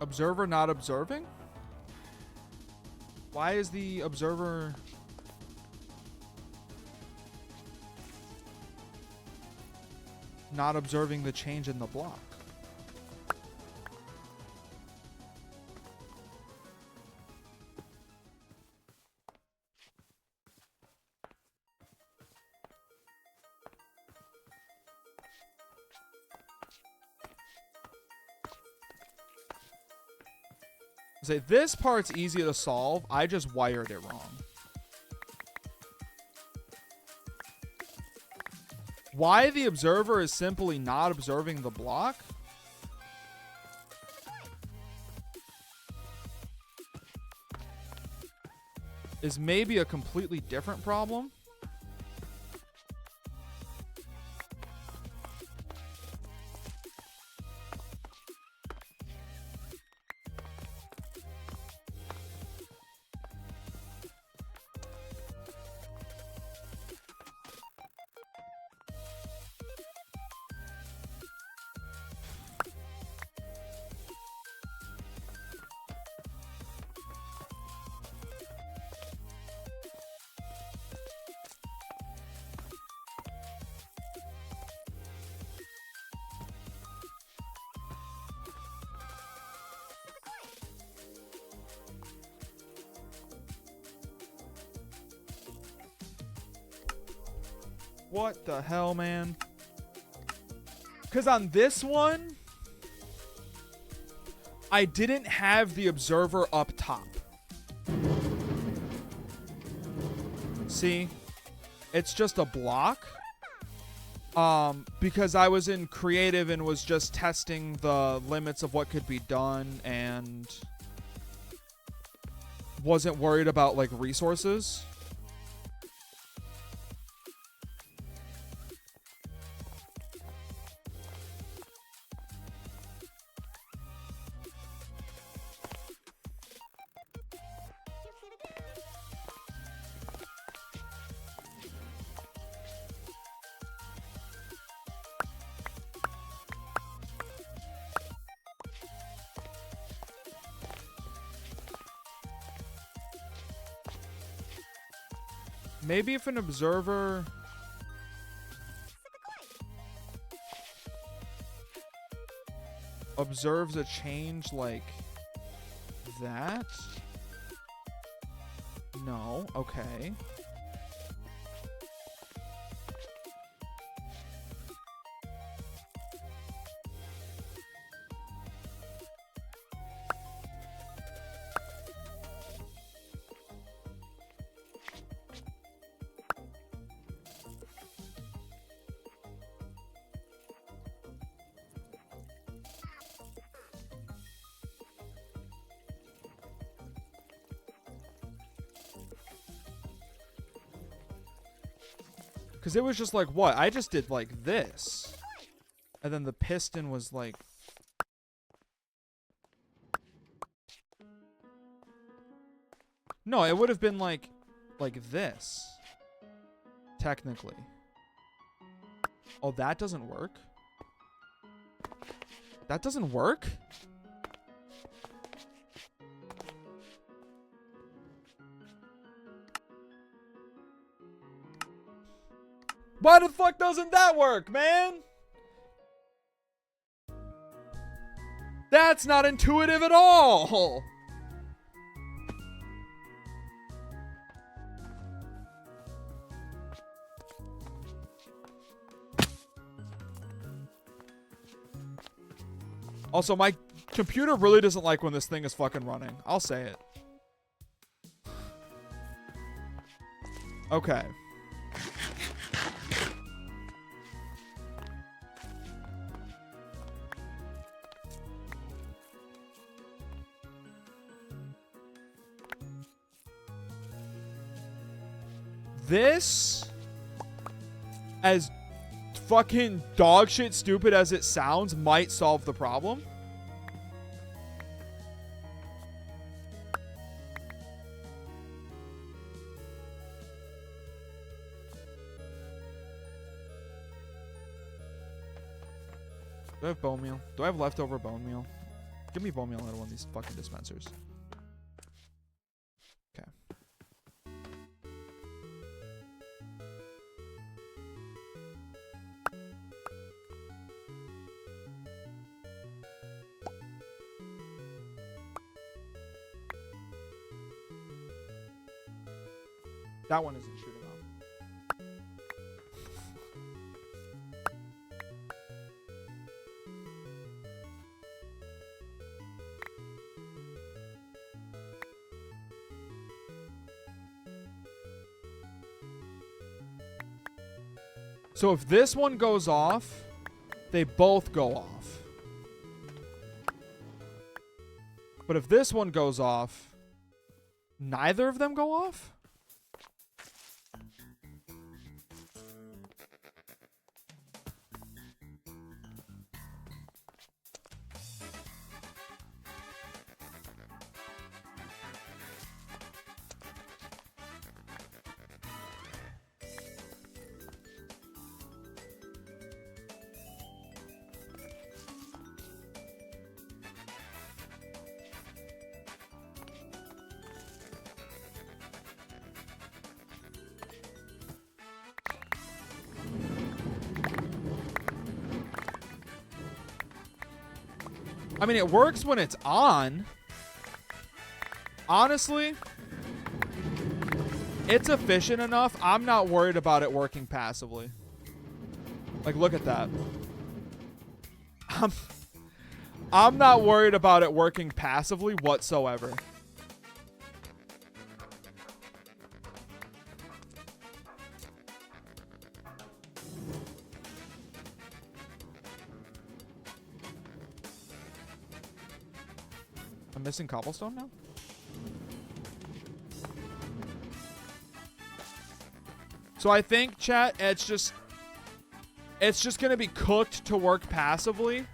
A: Observer not observing? Why is the observer... not observing the change in the block? Say this part's easy to solve. I just wired it wrong. Why the observer is simply not observing the block? Is maybe a completely different problem. What the hell, man? Because on this one, I didn't have the observer up top. See? It's just a block. Because I was in creative and was just testing the limits of what could be done and wasn't worried about like resources. Maybe if an observer observes a change like that? No, okay. Because it was just like, what? I just did like this. And then the piston was like... No, it would have been like this. Technically. Oh, that doesn't work? That doesn't work? Why the fuck doesn't that work, man? That's not intuitive at all. Also, my computer really doesn't like when this thing is fucking running. I'll say it. Okay. This, as fucking dog shit stupid as it sounds, might solve the problem. Do I have bone meal? Do I have leftover bone meal? Give me bone meal out of one of these fucking dispensers. Okay. That one isn't shooting off. So if this one goes off, they both go off. But if this one goes off, neither of them go off? I mean, it works when it's on. Honestly, it's efficient enough. I'm not worried about it working passively. Like, look at that. I'm not worried about it working passively whatsoever. I'm missing cobblestone now? So I think, chat, it's just gonna be cooked to work passively,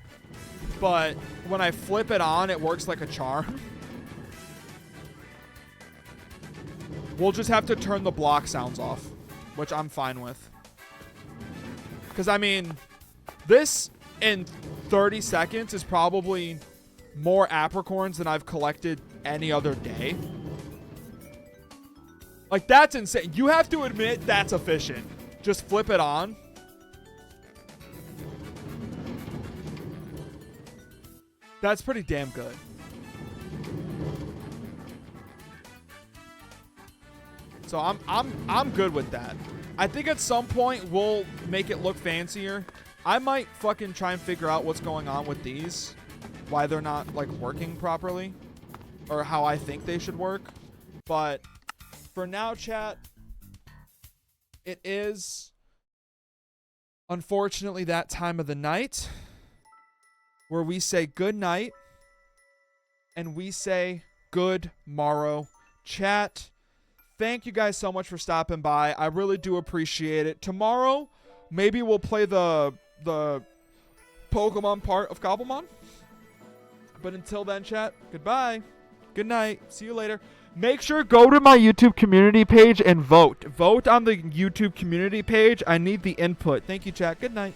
A: but when I flip it on, it works like a charm. We'll just have to turn the block sounds off, which I'm fine with. Because, I mean, this in 30 seconds is probably more apricorns than I've collected any other day. Like, that's insane. You have to admit that's efficient. Just flip it on. That's pretty damn good. So I'm good with that. I think at some point we'll make it look fancier. I might fucking try and figure out what's going on with these. Why they're not, like, working properly. Or how I think they should work. But for now, chat, it is unfortunately that time of the night where we say good night and we say good morrow. Chat, thank you guys so much for stopping by. I really do appreciate it. Tomorrow, maybe we'll play the Pokemon part of Cobblemon. But until then, chat, goodbye. Good night. See you later. Make sure go to my YouTube community page and vote. Vote on the YouTube community page. I need the input. Thank you, chat. Good night.